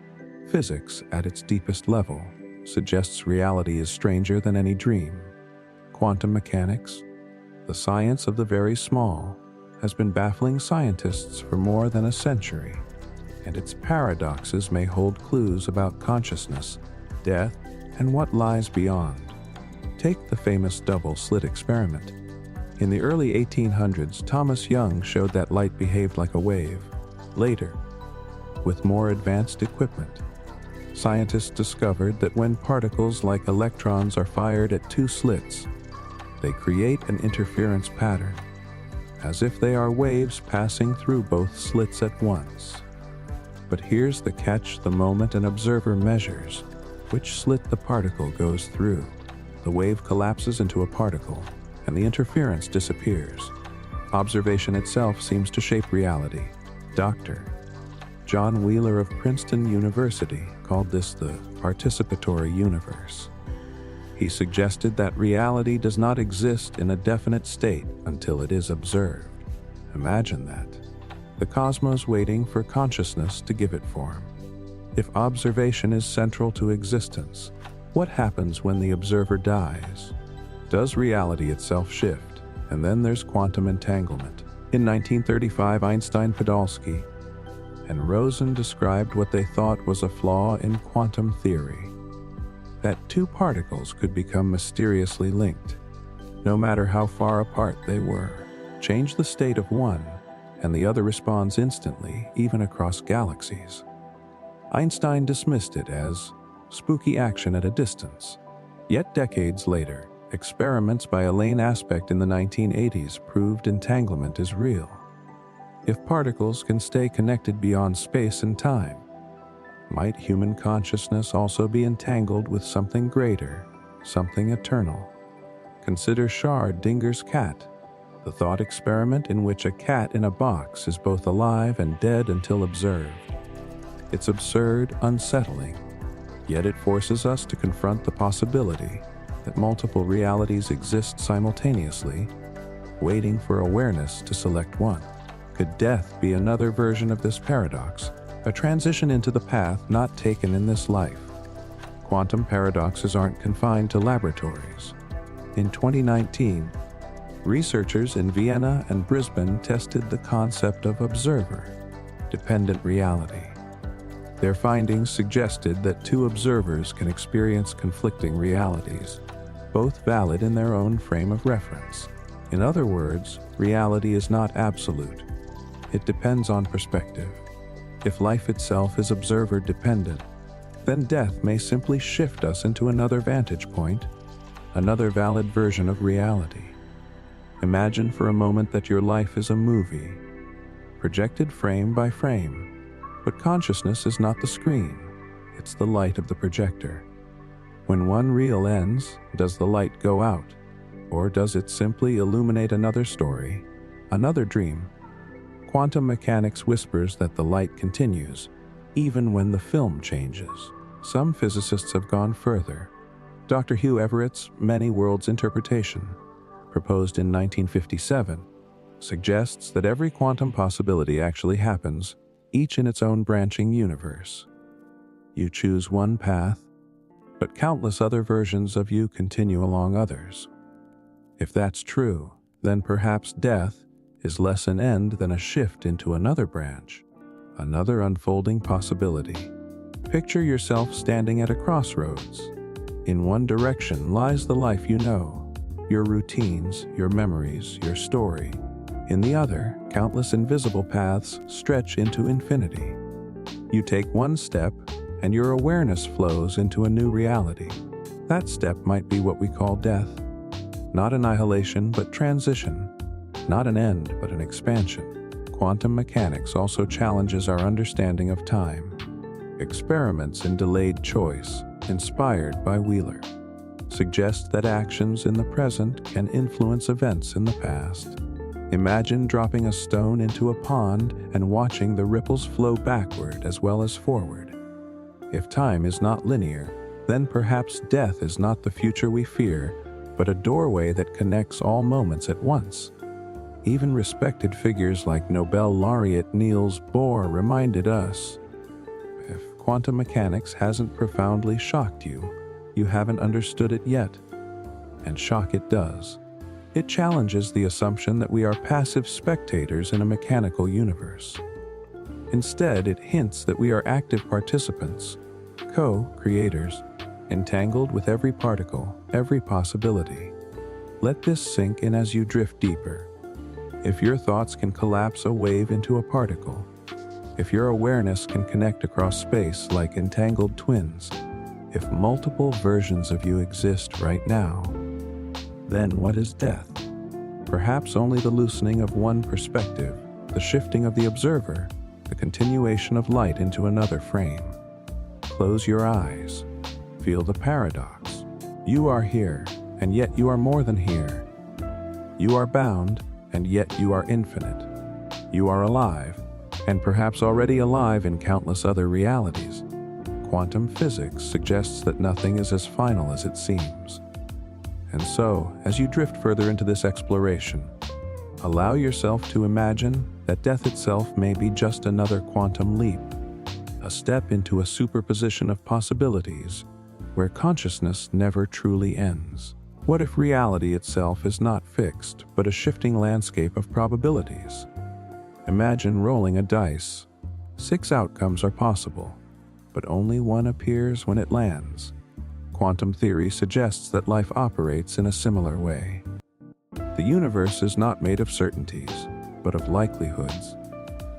Physics, at its deepest level, suggests reality is stranger than any dream. Quantum mechanics, the science of the very small, has been baffling scientists for more than a century, and its paradoxes may hold clues about consciousness, death, and what lies beyond. Take the famous double-slit experiment. In the early 1800s, Thomas Young showed that light behaved like a wave. Later, with more advanced equipment, scientists discovered that when particles like electrons are fired at two slits, they create an interference pattern, as if they are waves passing through both slits at once. But here's the catch: the moment an observer measures which slit the particle goes through, the wave collapses into a particle, and the interference disappears. Observation itself seems to shape reality. Dr. John Wheeler of Princeton University called this the participatory universe. He suggested that reality does not exist in a definite state until it is observed. Imagine that. The cosmos waiting for consciousness to give it form. If observation is central to existence, what happens when the observer dies? Does reality itself shift? And then there's quantum entanglement. In 1935, Einstein-Podolsky and Rosen described what they thought was a flaw in quantum theory: that two particles could become mysteriously linked, no matter how far apart they were. Change the state of one, and the other responds instantly, even across galaxies. Einstein dismissed it as spooky action at a distance. Yet decades later, experiments by Elaine Aspect in the 1980s proved entanglement is real. If particles can stay connected beyond space and time, might human consciousness also be entangled with something greater, something eternal? Consider Schrodinger's cat, the thought experiment in which a cat in a box is both alive and dead until observed. It's absurd, unsettling, yet it forces us to confront the possibility that multiple realities exist simultaneously, waiting for awareness to select one. Could death be another version of this paradox, a transition into the path not taken in this life? Quantum paradoxes aren't confined to laboratories. In 2019, researchers in Vienna and Brisbane tested the concept of observer-dependent reality. Their findings suggested that two observers can experience conflicting realities, both valid in their own frame of reference. In other words, reality is not absolute. It depends on perspective. If life itself is observer-dependent, then death may simply shift us into another vantage point, another valid version of reality. Imagine for a moment that your life is a movie, projected frame by frame. But consciousness is not the screen, it's the light of the projector. When one reel ends, does the light go out? Or does it simply illuminate another story, another dream? Quantum mechanics whispers that the light continues, even when the film changes. Some physicists have gone further. Dr. Hugh Everett's many worlds interpretation, proposed in 1957, suggests that every quantum possibility actually happens, each in its own branching universe. You choose one path, but countless other versions of you continue along others. If that's true, then perhaps death is less an end than a shift into another branch, another unfolding possibility. Picture yourself standing at a crossroads. In one direction lies the life you know, your routines, your memories, your story. In the other, countless invisible paths stretch into infinity. You take one step, and your awareness flows into a new reality. That step might be what we call death. Not annihilation, but transition. Not an end, but an expansion. Quantum mechanics also challenges our understanding of time. Experiments in delayed choice, inspired by Wheeler, suggest that actions in the present can influence events in the past. Imagine dropping a stone into a pond and watching the ripples flow backward as well as forward. If time is not linear, then perhaps death is not the future we fear, but a doorway that connects all moments at once. Even respected figures like Nobel laureate Niels Bohr reminded us, if quantum mechanics hasn't profoundly shocked you, you haven't understood it yet. And shock it does. It challenges the assumption that we are passive spectators in a mechanical universe. Instead, it hints that we are active participants, co-creators, entangled with every particle, every possibility. Let this sink in as you drift deeper. If your thoughts can collapse a wave into a particle, if your awareness can connect across space like entangled twins, if multiple versions of you exist right now, then what is death? Perhaps only the loosening of one perspective, the shifting of the observer, the continuation of light into another frame. Close your eyes. Feel the paradox. You are here, and yet you are more than here. You are bound, and yet you are infinite. You are alive, and perhaps already alive in countless other realities. Quantum physics suggests that nothing is as final as it seems. And so, as you drift further into this exploration, allow yourself to imagine that death itself may be just another quantum leap, a step into a superposition of possibilities where consciousness never truly ends. What if reality itself is not fixed, but a shifting landscape of probabilities? Imagine rolling a dice, 6 outcomes are possible, but only one appears when it lands. Quantum theory suggests that life operates in a similar way. The universe is not made of certainties, but of likelihoods,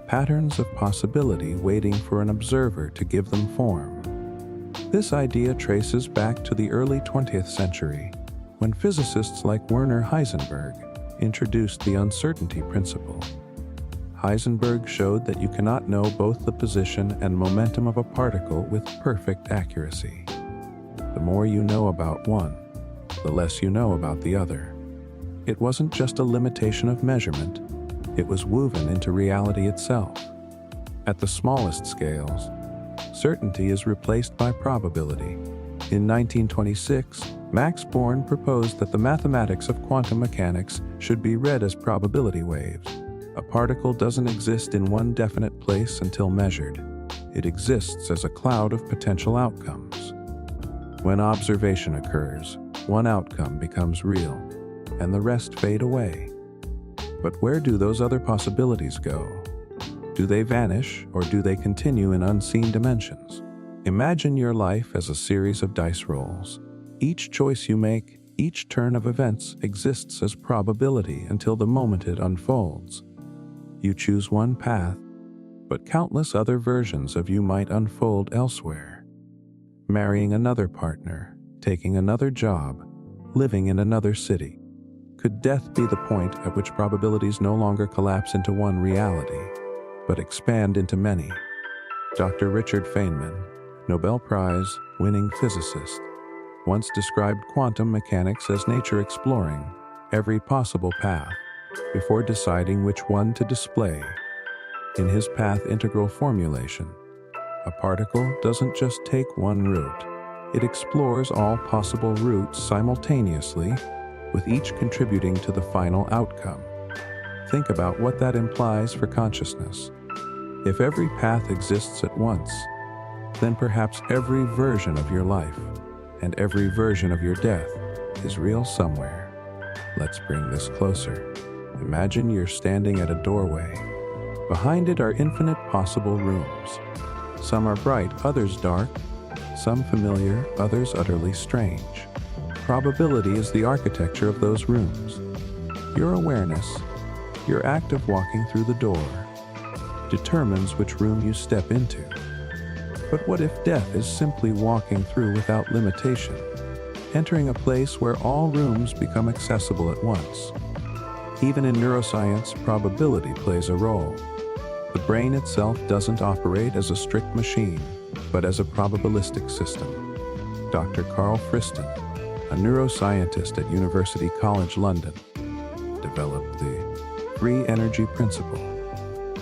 patterns of possibility waiting for an observer to give them form. This idea traces back to the early 20th century, when physicists like Werner Heisenberg introduced the uncertainty principle. Heisenberg showed that you cannot know both the position and momentum of a particle with perfect accuracy. The more you know about one, the less you know about the other. It wasn't just a limitation of measurement, it was woven into reality itself. At the smallest scales, certainty is replaced by probability. In 1926, Max Born proposed that the mathematics of quantum mechanics should be read as probability waves. A particle doesn't exist in one definite place until measured. It exists as a cloud of potential outcomes. When observation occurs, one outcome becomes real, and the rest fade away. But where do those other possibilities go? Do they vanish, or do they continue in unseen dimensions? Imagine your life as a series of dice rolls. Each choice you make, each turn of events exists as probability until the moment it unfolds. You choose one path, but countless other versions of you might unfold elsewhere. Marrying another partner, taking another job, living in another city. Could death be the point at which probabilities no longer collapse into one reality, but expand into many? Dr. Richard Feynman, Nobel Prize-winning physicist, once described quantum mechanics as nature exploring every possible path before deciding which one to display. In his path integral formulation, a particle doesn't just take one route, it explores all possible routes simultaneously, with each contributing to the final outcome. Think about what that implies for consciousness. If every path exists at once, then perhaps every version of your life and every version of your death is real somewhere. Let's bring this closer. Imagine you're standing at a doorway. Behind it are infinite possible rooms. Some are bright, others dark, some familiar, others utterly strange. Probability is the architecture of those rooms. Your awareness, your act of walking through the door, determines which room you step into. But what if death is simply walking through without limitation, entering a place where all rooms become accessible at once? Even in neuroscience, probability plays a role. The brain itself doesn't operate as a strict machine, but as a probabilistic system. Dr. Carl Friston, a neuroscientist at University College London, developed the free energy principle,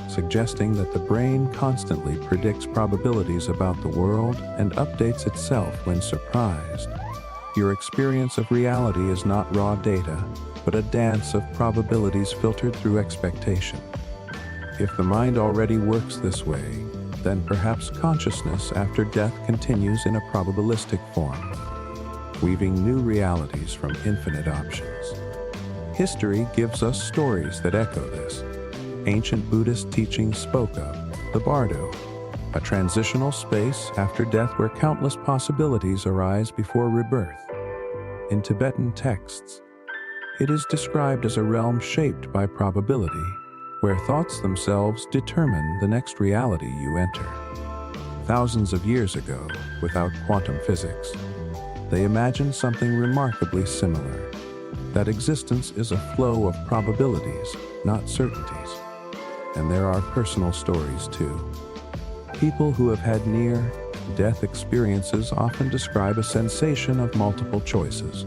suggesting that the brain constantly predicts probabilities about the world and updates itself when surprised. Your experience of reality is not raw data, but a dance of probabilities filtered through expectation. If the mind already works this way, then perhaps consciousness after death continues in a probabilistic form, weaving new realities from infinite options. History gives us stories that echo this. Ancient Buddhist teachings spoke of the bardo, a transitional space after death where countless possibilities arise before rebirth. In Tibetan texts, it is described as a realm shaped by probability, where thoughts themselves determine the next reality you enter. Thousands of years ago, without quantum physics, they imagined something remarkably similar, that existence is a flow of probabilities, not certainties. And there are personal stories too. People who have had near-death experiences often describe a sensation of multiple choices,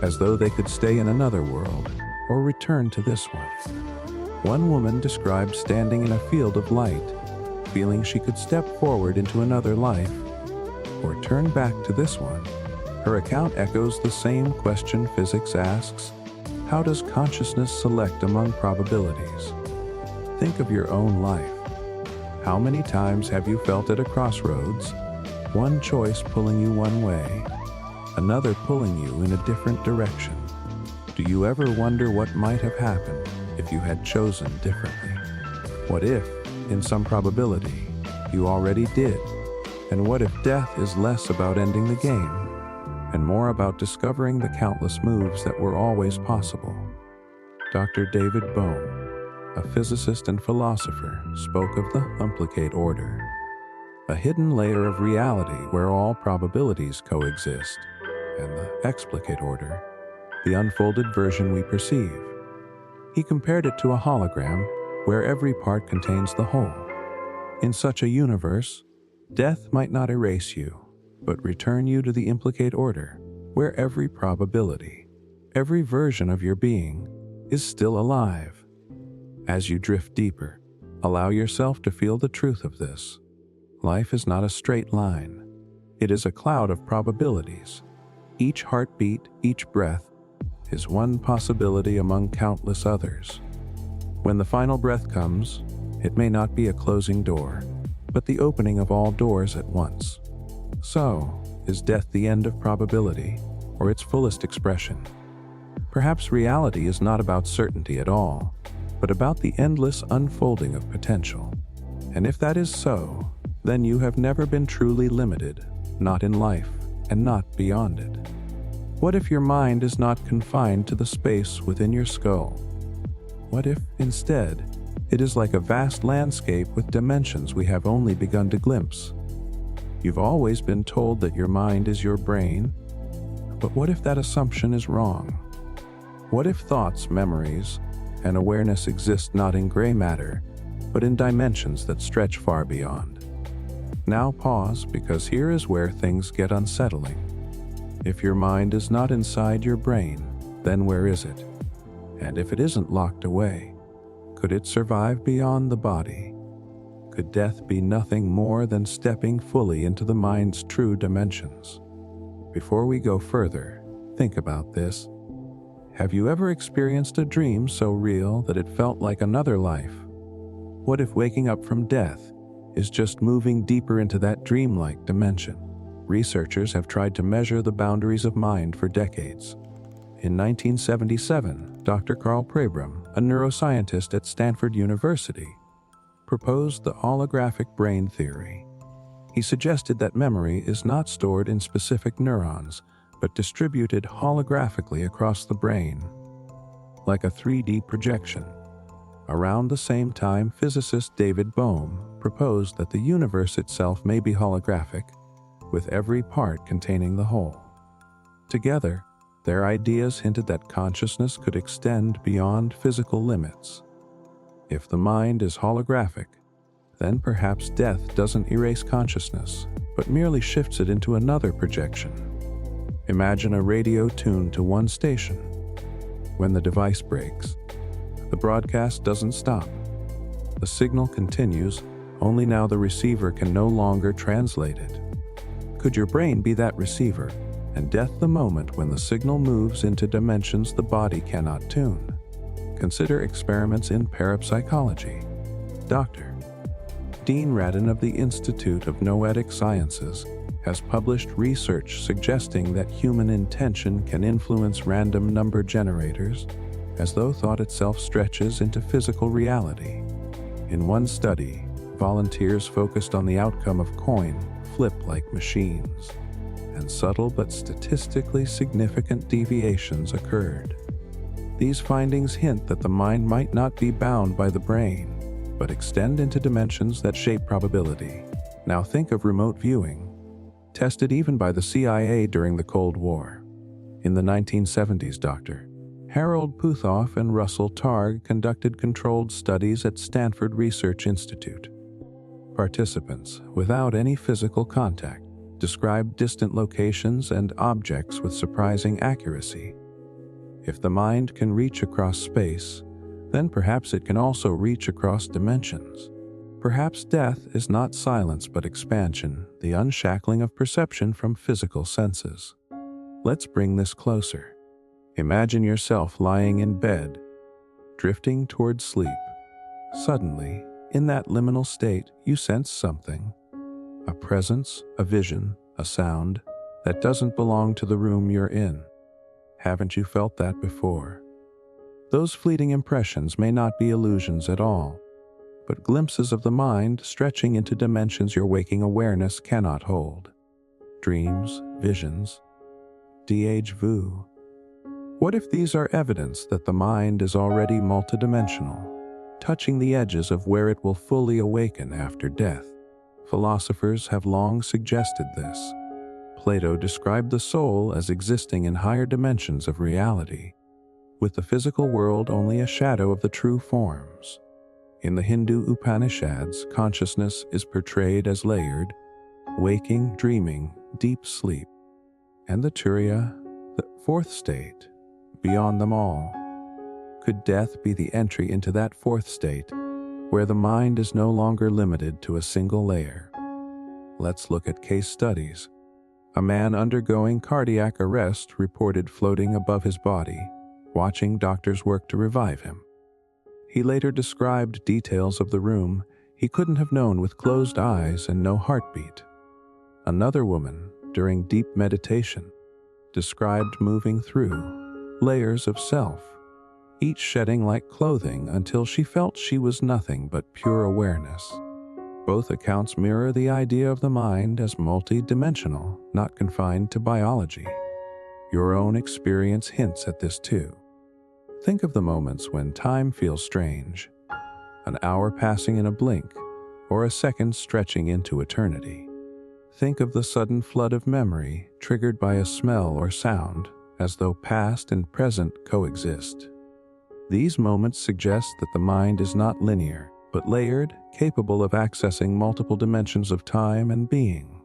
as though they could stay in another world or return to this one. One woman described standing in a field of light, feeling she could step forward into another life or turn back to this one. Her account echoes the same question physics asks: how does consciousness select among probabilities? Think of your own life. How many times have you felt at a crossroads, one choice pulling you one way, another pulling you in a different direction? Do you ever wonder what might have happened if you had chosen differently? What if, in some probability, you already did? And what if death is less about ending the game and more about discovering the countless moves that were always possible? Dr. David Bohm, a physicist and philosopher, spoke of the implicate order, a hidden layer of reality where all probabilities coexist, and the explicate order, the unfolded version we perceive. He compared it to a hologram where every part contains the whole. In such a universe, death might not erase you, but return you to the implicate order, where every probability, every version of your being, is still alive. As you drift deeper, allow yourself to feel the truth of this. Life is not a straight line. It is a cloud of probabilities. Each heartbeat, each breath, is one possibility among countless others. When the final breath comes, it may not be a closing door, but the opening of all doors at once. So, is death the end of probability, or its fullest expression? Perhaps reality is not about certainty at all, but about the endless unfolding of potential. And if that is so, then you have never been truly limited, not in life and not beyond it. What if your mind is not confined to the space within your skull? What if, instead, it is like a vast landscape with dimensions we have only begun to glimpse? You've always been told that your mind is your brain, but what if that assumption is wrong? What if thoughts, memories, and awareness exist not in gray matter, but in dimensions that stretch far beyond? Now pause, because here is where things get unsettling. If your mind is not inside your brain, then where is it? And if it isn't locked away, could it survive beyond the body? Could death be nothing more than stepping fully into the mind's true dimensions? Before we go further, think about this. Have you ever experienced a dream so real that it felt like another life? What if waking up from death is just moving deeper into that dreamlike dimension? Researchers have tried to measure the boundaries of mind for decades. In 1977, Dr. Carl Prabram, a neuroscientist at Stanford University, proposed the holographic brain theory. He suggested that memory is not stored in specific neurons, but distributed holographically across the brain, like a 3D projection. Around the same time, physicist David Bohm proposed that the universe itself may be holographic, with every part containing the whole. Together, their ideas hinted that consciousness could extend beyond physical limits. If the mind is holographic, then perhaps death doesn't erase consciousness, but merely shifts it into another projection. Imagine a radio tuned to one station. When the device breaks, the broadcast doesn't stop. The signal continues, only now the receiver can no longer translate it. Could your brain be that receiver, and death the moment when the signal moves into dimensions the body cannot tune? Consider experiments in parapsychology. Dr. Dean Radin of the Institute of Noetic Sciences has published research suggesting that human intention can influence random number generators, as though thought itself stretches into physical reality. In one study, volunteers focused on the outcome of coin flip like machines, and subtle but statistically significant deviations occurred. These findings hint that the mind might not be bound by the brain, but extend into dimensions that shape probability. Now think of remote viewing, tested even by the CIA during the Cold War. In the 1970s, Dr. Harold Puthoff and Russell Targ conducted controlled studies at Stanford Research Institute. Participants, without any physical contact, described distant locations and objects with surprising accuracy. If the mind can reach across space, then perhaps it can also reach across dimensions. Perhaps death is not silence but expansion, the unshackling of perception from physical senses. Let's bring this closer. Imagine yourself lying in bed, drifting towards sleep. Suddenly, in that liminal state, you sense something. A presence, a vision, a sound that doesn't belong to the room you're in. Haven't you felt that before? Those fleeting impressions may not be illusions at all. but glimpses of the mind stretching into dimensions your waking awareness cannot hold. Dreams, visions, déjà vu. What if these are evidence that the mind is already multidimensional, touching the edges of where it will fully awaken after death? Philosophers have long suggested this. Plato described the soul as existing in higher dimensions of reality, with the physical world only a shadow of the true forms. In the Hindu Upanishads, consciousness is portrayed as layered: waking, dreaming, deep sleep, and the Turiya, the fourth state, beyond them all. Could death be the entry into that fourth state, where the mind is no longer limited to a single layer? Let's look at case studies. A man undergoing cardiac arrest reported floating above his body, watching doctors work to revive him. He later described details of the room he couldn't have known with closed eyes and no heartbeat. Another woman, during deep meditation, described moving through layers of self, each shedding like clothing until she felt she was nothing but pure awareness. Both accounts mirror the idea of the mind as multi-dimensional, not confined to biology. Your own experience hints at this too. Think of the moments when time feels strange, an hour passing in a blink, or a second stretching into eternity. Think of the sudden flood of memory triggered by a smell or sound, as though past and present coexist. These moments suggest that the mind is not linear, but layered, capable of accessing multiple dimensions of time and being.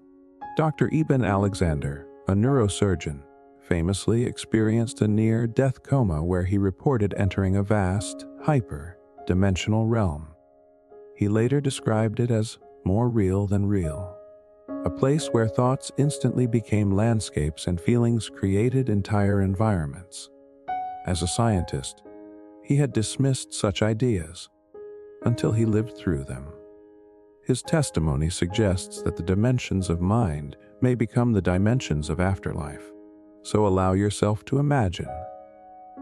Dr. Eben Alexander, a neurosurgeon, famously experienced a near-death coma where he reported entering a vast, hyper-dimensional realm. He later described it as more real than real, a place where thoughts instantly became landscapes and feelings created entire environments. As a scientist, he had dismissed such ideas until he lived through them. His testimony suggests that the dimensions of mind may become the dimensions of afterlife. So allow yourself to imagine.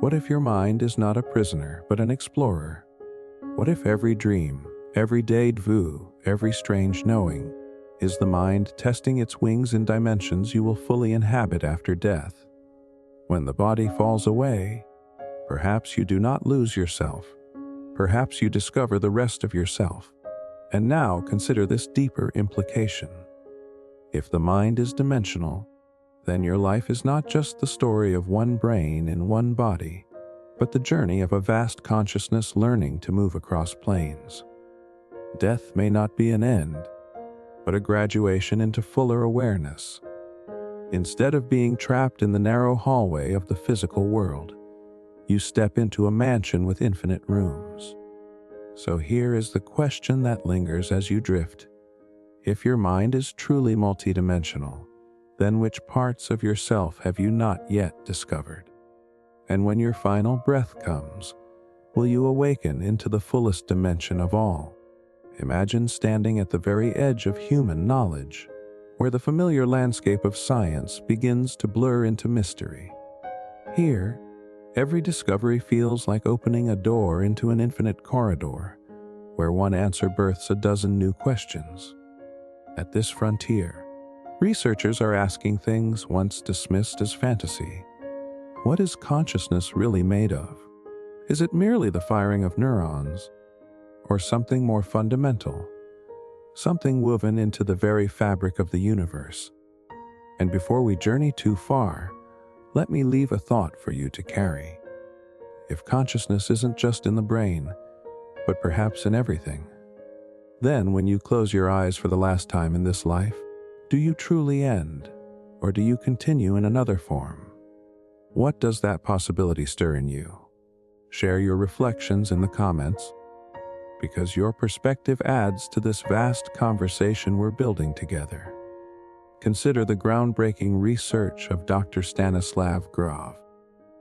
What if your mind is not a prisoner, but an explorer? What if every dream, every déjà vu, every strange knowing is the mind testing its wings in dimensions you will fully inhabit after death? When the body falls away, perhaps you do not lose yourself. Perhaps you discover the rest of yourself. And now consider this deeper implication. If the mind is dimensional, then your life is not just the story of one brain in one body, but the journey of a vast consciousness learning to move across planes. Death may not be an end, but a graduation into fuller awareness. Instead of being trapped in the narrow hallway of the physical world, you step into a mansion with infinite rooms. So here is the question that lingers as you drift. If your mind is truly multidimensional, then which parts of yourself have you not yet discovered? And when your final breath comes, will you awaken into the fullest dimension of all? Imagine standing at the very edge of human knowledge, where the familiar landscape of science begins to blur into mystery. Here, every discovery feels like opening a door into an infinite corridor, where one answer births a dozen new questions. At this frontier, researchers are asking things once dismissed as fantasy. What is consciousness really made of? Is it merely the firing of neurons, or something more fundamental, something woven into the very fabric of the universe? And before we journey too far, let me leave a thought for you to carry. If consciousness isn't just in the brain, but perhaps in everything, then when you close your eyes for the last time in this life, do you truly end, or do you continue in another form? What does that possibility stir in you? Share your reflections in the comments, because your perspective adds to this vast conversation we're building together. Consider the groundbreaking research of Dr. Stanislav Grof,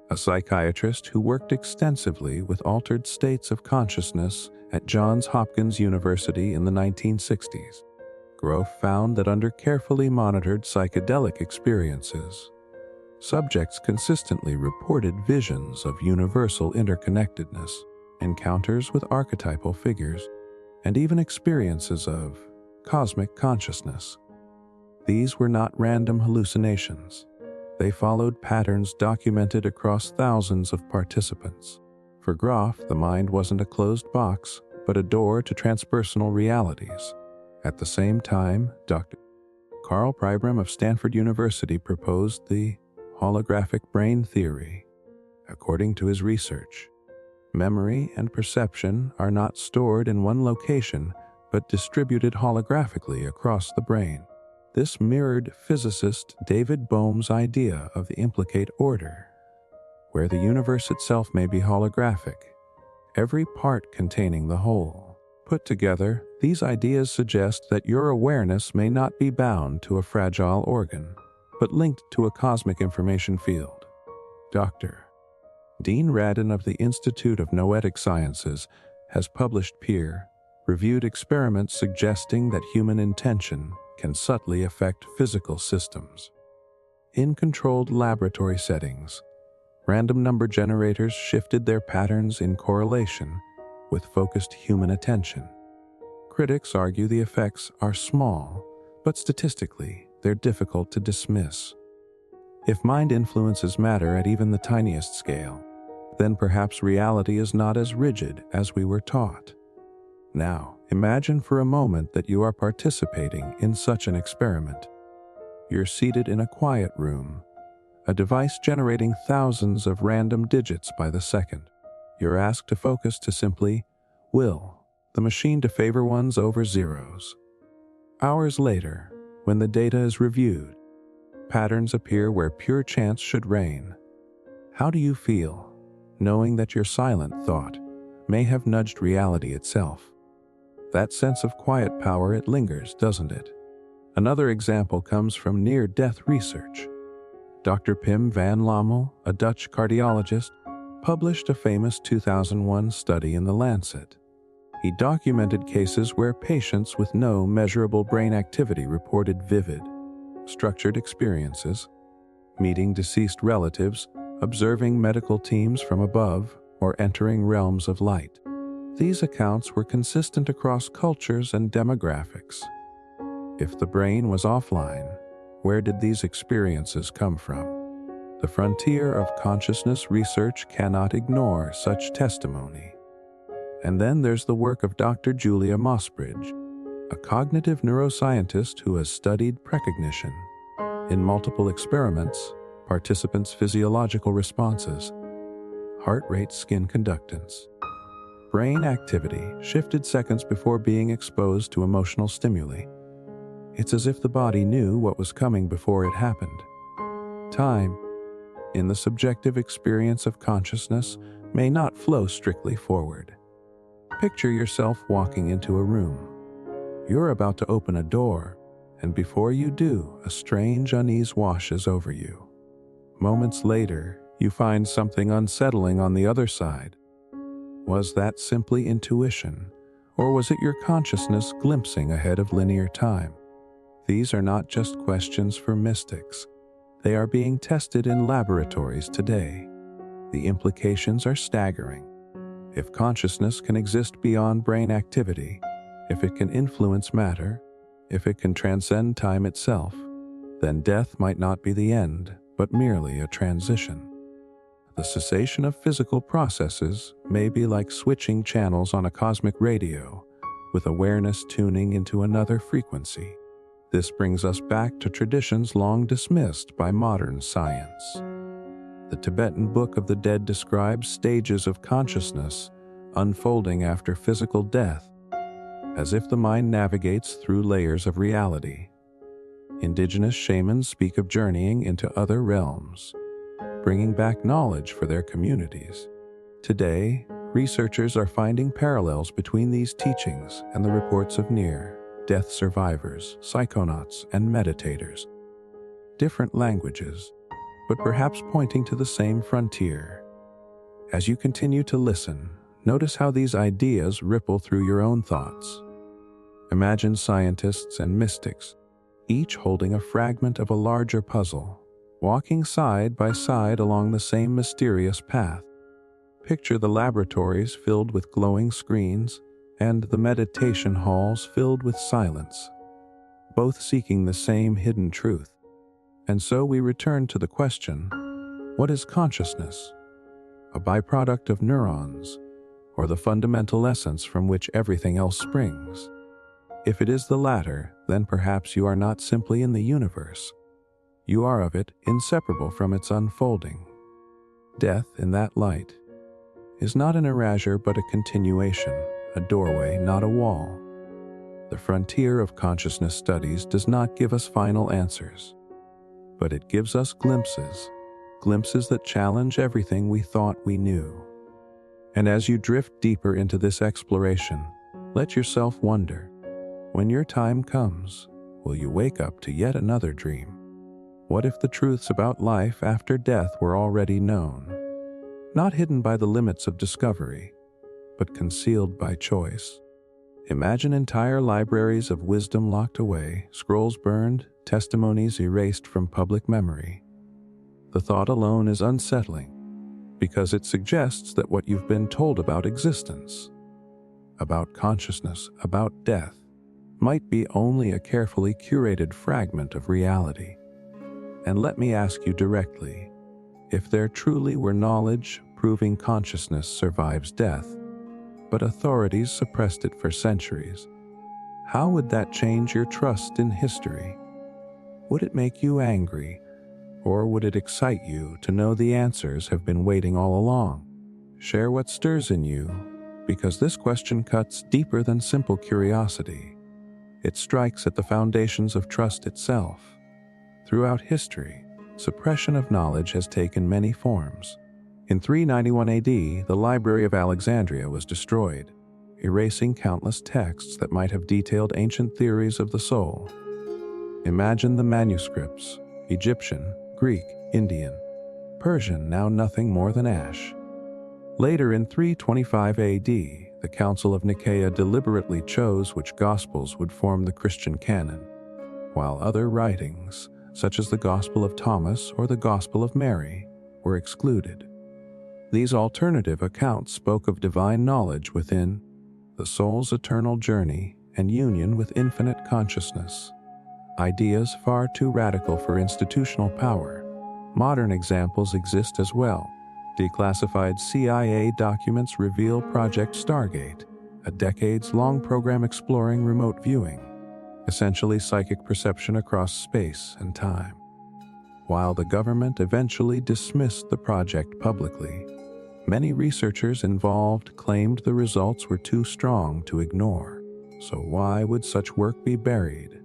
a psychiatrist who worked extensively with altered states of consciousness at Johns Hopkins University in the 1960s. Grof found that under carefully monitored psychedelic experiences, subjects consistently reported visions of universal interconnectedness, encounters with archetypal figures, and even experiences of cosmic consciousness. These were not random hallucinations. They followed patterns documented across thousands of participants. For Groff, the mind wasn't a closed box, but a door to transpersonal realities. At the same time, Dr. Carl Pribram of Stanford University proposed the holographic brain theory. According to his research, memory and perception are not stored in one location, but distributed holographically across the brain. This mirrored physicist David Bohm's idea of the implicate order, where the universe itself may be holographic, every part containing the whole. Put together, these ideas suggest that your awareness may not be bound to a fragile organ, but linked to a cosmic information field. Dr. Dean Radin of the Institute of Noetic Sciences has published peer-reviewed experiments suggesting that human intention can subtly affect physical systems. In controlled laboratory settings, random number generators shifted their patterns in correlation with focused human attention. Critics argue the effects are small, but statistically, they're difficult to dismiss. If mind influences matter at even the tiniest scale, then perhaps reality is not as rigid as we were taught. Now, imagine for a moment that you are participating in such an experiment. You're seated in a quiet room, a device generating thousands of random digits by the second. You're asked to focus to simply will the machine to favor ones over zeros. Hours later, when the data is reviewed, patterns appear where pure chance should reign. How do you feel, knowing that your silent thought may have nudged reality itself? That sense of quiet power, it lingers, doesn't it? Another example comes from near-death research. Dr. Pim van Lommel, a Dutch cardiologist, published a famous 2001 study in The Lancet. He documented cases where patients with no measurable brain activity reported vivid, structured experiences, meeting deceased relatives, observing medical teams from above, or entering realms of light. These accounts were consistent across cultures and demographics. If the brain was offline, where did these experiences come from? The frontier of consciousness research cannot ignore such testimony. And then there's the work of Dr. Julia Mossbridge, a cognitive neuroscientist who has studied precognition. In multiple experiments, participants' physiological responses, heart rate, skin conductance, brain activity shifted seconds before being exposed to emotional stimuli. It's as if the body knew what was coming before it happened. Time, in the subjective experience of consciousness, may not flow strictly forward. Picture yourself walking into a room. You're about to open a door, and before you do, a strange unease washes over you. Moments later, you find something unsettling on the other side. Was that simply intuition, or was it your consciousness glimpsing ahead of linear time? These are not just questions for mystics. They are being tested in laboratories today. The implications are staggering. If consciousness can exist beyond brain activity, if it can influence matter, if it can transcend time itself, then death might not be the end, but merely a transition. The cessation of physical processes may be like switching channels on a cosmic radio, with awareness tuning into another frequency. This brings us back to traditions long dismissed by modern science. The Tibetan Book of the Dead describes stages of consciousness unfolding after physical death, as if the mind navigates through layers of reality. Indigenous shamans speak of journeying into other realms, bringing back knowledge for their communities. Today, researchers are finding parallels between these teachings and the reports of near-death survivors, psychonauts, and meditators. Different languages, but perhaps pointing to the same frontier. As you continue to listen, notice how these ideas ripple through your own thoughts. Imagine scientists and mystics, each holding a fragment of a larger puzzle, walking side by side along the same mysterious path. Picture the laboratories filled with glowing screens and the meditation halls filled with silence, both seeking the same hidden truth. And so we return to the question, what is consciousness? A byproduct of neurons, or the fundamental essence from which everything else springs? If it is the latter, then perhaps you are not simply in the universe. You are of it, inseparable from its unfolding. Death, in that light, is not an erasure but a continuation, a doorway, not a wall. The frontier of consciousness studies does not give us final answers, but it gives us glimpses that challenge everything we thought we knew. And as you drift deeper into this exploration, let yourself wonder, when your time comes, will you wake up to yet another dream? What if the truths about life after death were already known, not hidden by the limits of discovery, but concealed by choice? Imagine entire libraries of wisdom locked away, scrolls burned, testimonies erased from public memory. The thought alone is unsettling, because it suggests that what you've been told about existence, about consciousness, about death, might be only a carefully curated fragment of reality. And let me ask you directly, if there truly were knowledge proving consciousness survives death, but authorities suppressed it for centuries, how would that change your trust in history? Would it make you angry, or would it excite you to know the answers have been waiting all along? Share what stirs in you, because this question cuts deeper than simple curiosity. It strikes at the foundations of trust itself. Throughout history, suppression of knowledge has taken many forms. In 391 AD, the Library of Alexandria was destroyed, erasing countless texts that might have detailed ancient theories of the soul. Imagine the manuscripts, Egyptian, Greek, Indian, Persian, now nothing more than ash. Later in 325 AD, the Council of Nicaea deliberately chose which Gospels would form the Christian canon, while other writings, such as the Gospel of Thomas or the Gospel of Mary, were excluded. These alternative accounts spoke of divine knowledge within, the soul's eternal journey and union with infinite consciousness. Ideas far too radical for institutional power. Modern examples exist as well. Declassified CIA documents reveal Project Stargate, a decades-long program exploring remote viewing, essentially psychic perception across space and time. While the government eventually dismissed the project publicly, many researchers involved claimed the results were too strong to ignore. So why would such work be buried?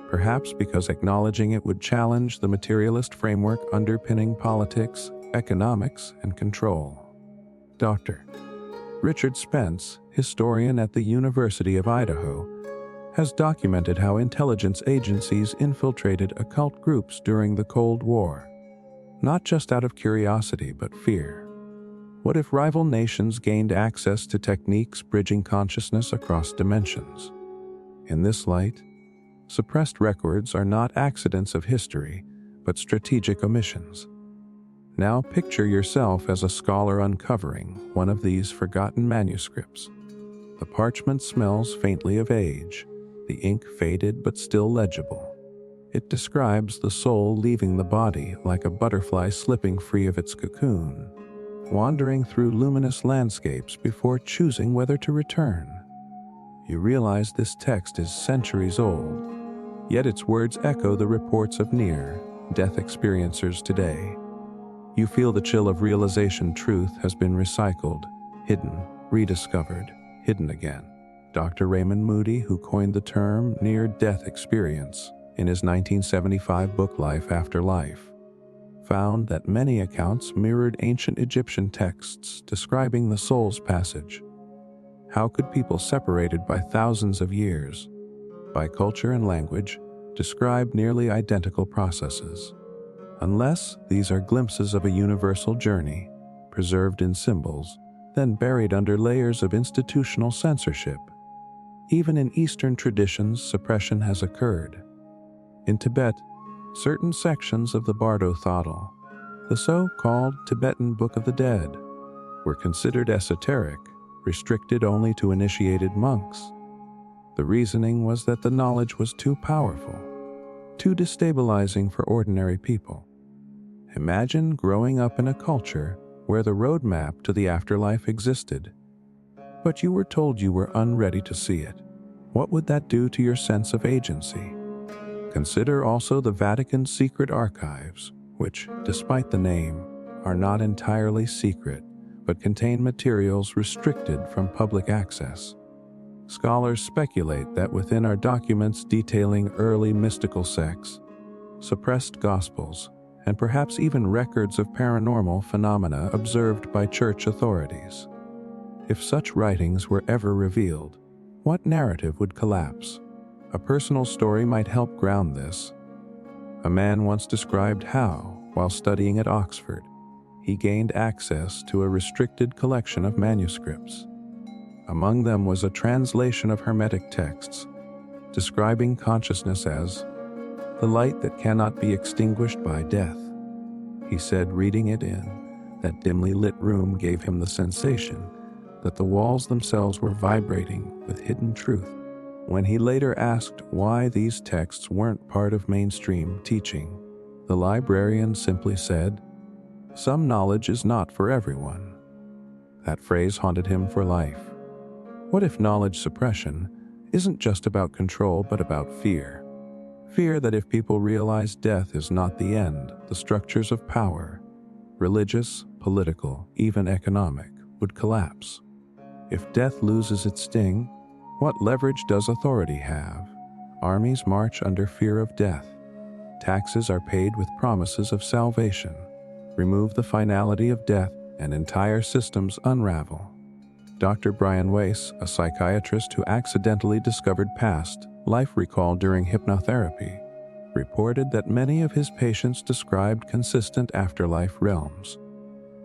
Perhaps because acknowledging it would challenge the materialist framework underpinning politics, economics, and control. Dr. Richard Spence, historian at the University of Idaho, has documented how intelligence agencies infiltrated occult groups during the Cold War, not just out of curiosity but fear. What if rival nations gained access to techniques bridging consciousness across dimensions? In this light, suppressed records are not accidents of history, but strategic omissions. Now picture yourself as a scholar uncovering one of these forgotten manuscripts. The parchment smells faintly of age, the ink faded but still legible. It describes the soul leaving the body like a butterfly slipping free of its cocoon, wandering through luminous landscapes before choosing whether to return. You realize this text is centuries old, yet its words echo the reports of near-death experiencers today. You feel the chill of realization truth has been recycled, hidden, rediscovered, hidden again. Dr. Raymond Moody, who coined the term near-death experience in his 1975 book Life After Life, found that many accounts mirrored ancient Egyptian texts describing the soul's passage. How could people separated by thousands of years, by culture and language, describe nearly identical processes? Unless these are glimpses of a universal journey, preserved in symbols, then buried under layers of institutional censorship. Even in Eastern traditions, suppression has occurred. In Tibet, certain sections of the Bardo Thodol, the so-called Tibetan Book of the Dead, were considered esoteric, restricted only to initiated monks. The reasoning was that the knowledge was too powerful, too destabilizing for ordinary people. Imagine growing up in a culture where the roadmap to the afterlife existed, but you were told you were unready to see it. What would that do to your sense of agency? Consider also the Vatican's secret archives, which, despite the name, are not entirely secret, but contain materials restricted from public access. Scholars speculate that within are documents detailing early mystical sects, suppressed gospels, and perhaps even records of paranormal phenomena observed by church authorities. If such writings were ever revealed, what narrative would collapse? A personal story might help ground this. A man once described how, while studying at Oxford, he gained access to a restricted collection of manuscripts. Among them was a translation of Hermetic texts, describing consciousness as the light that cannot be extinguished by death. He said reading it in that dimly lit room gave him the sensation that the walls themselves were vibrating with hidden truth. When he later asked why these texts weren't part of mainstream teaching, the librarian simply said, "Some knowledge is not for everyone." That phrase haunted him for life. What if knowledge suppression isn't just about control but about fear? Fear that if people realize death is not the end, the structures of power, religious, political, even economic, would collapse. If death loses its sting, what leverage does authority have? Armies march under fear of death. Taxes are paid with promises of salvation. Remove the finality of death, and entire systems unravel. Dr. Brian Weiss, a psychiatrist who accidentally discovered past life recall during hypnotherapy, reported that many of his patients described consistent afterlife realms.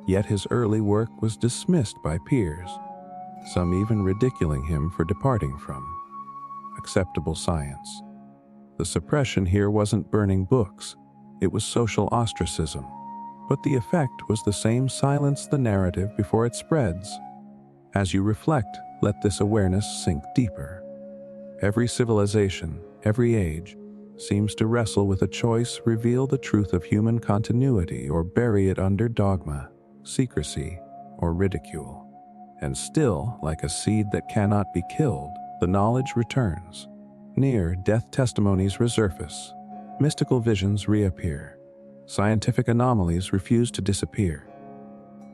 Yet his early work was dismissed by peers, some even ridiculing him for departing from acceptable science. The suppression here wasn't burning books, it was social ostracism. But the effect was the same: silence the narrative before it spreads. As you reflect, let this awareness sink deeper. Every civilization, every age, seems to wrestle with a choice: reveal the truth of human continuity or bury it under dogma, secrecy, or ridicule. And still, like a seed that cannot be killed, the knowledge returns. Near-death testimonies resurface. Mystical visions reappear. Scientific anomalies refuse to disappear.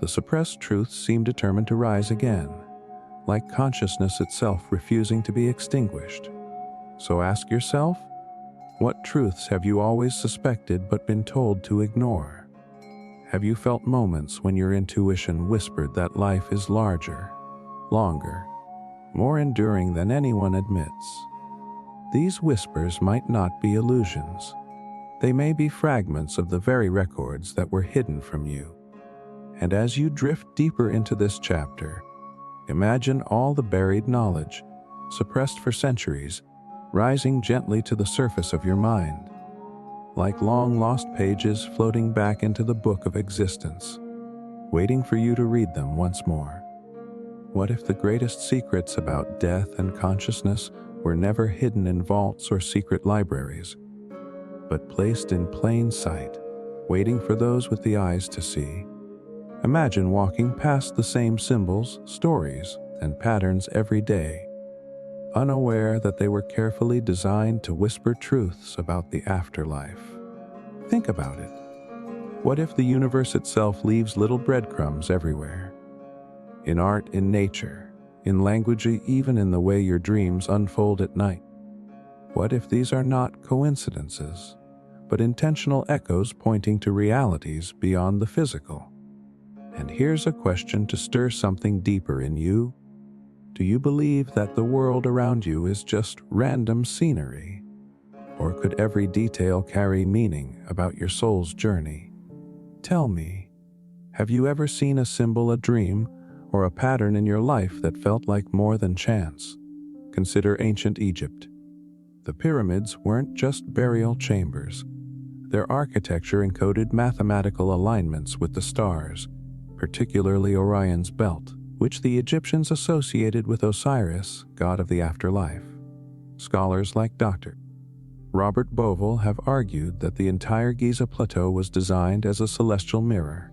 The suppressed truths seem determined to rise again, like consciousness itself refusing to be extinguished. So ask yourself, what truths have you always suspected but been told to ignore? Have you felt moments when your intuition whispered that life is larger, longer, more enduring than anyone admits? These whispers might not be illusions. They may be fragments of the very records that were hidden from you. And as you drift deeper into this chapter, imagine all the buried knowledge, suppressed for centuries, rising gently to the surface of your mind, like long-lost pages floating back into the book of existence, waiting for you to read them once more. What if the greatest secrets about death and consciousness were never hidden in vaults or secret libraries, but placed in plain sight, waiting for those with the eyes to see? Imagine walking past the same symbols, stories, and patterns every day, unaware that they were carefully designed to whisper truths about the afterlife. Think about it. What if the universe itself leaves little breadcrumbs everywhere? In art, in nature, in language, even in the way your dreams unfold at night. What if these are not coincidences, but intentional echoes pointing to realities beyond the physical? And here's a question to stir something deeper in you. Do you believe that the world around you is just random scenery? Or could every detail carry meaning about your soul's journey? Tell me, have you ever seen a symbol, a dream, or a pattern in your life that felt like more than chance? Consider ancient Egypt. The pyramids weren't just burial chambers. Their architecture encoded mathematical alignments with the stars, particularly Orion's belt, which the Egyptians associated with Osiris, god of the afterlife. Scholars like Dr. Robert Bovell have argued that the entire Giza Plateau was designed as a celestial mirror,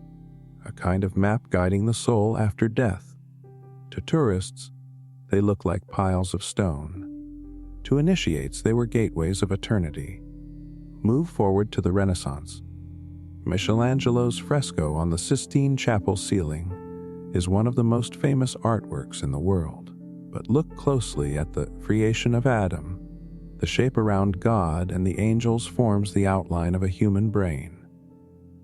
a kind of map guiding the soul after death. To tourists, they look like piles of stone. To initiates, they were gateways of eternity. Move forward to the Renaissance. Michelangelo's fresco on the Sistine Chapel ceiling is one of the most famous artworks in the world. But look closely at the creation of Adam. The shape around God and the angels forms the outline of a human brain.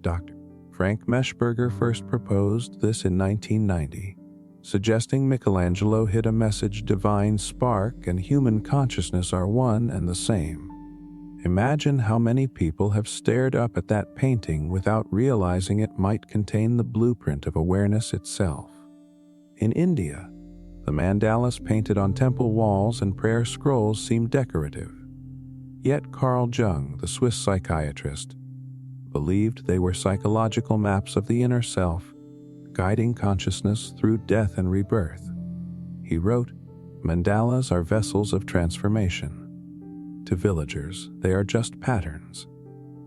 Dr. Frank Meshberger first proposed this in 1990, suggesting Michelangelo hit a message divine spark and human consciousness are one and the same. Imagine how many people have stared up at that painting without realizing it might contain the blueprint of awareness itself. In India, the mandalas painted on temple walls and prayer scrolls seem decorative. Yet Carl Jung, the Swiss psychiatrist, believed they were psychological maps of the inner self, guiding consciousness through death and rebirth. He wrote, "Mandalas are vessels of transformation. To villagers, they are just patterns.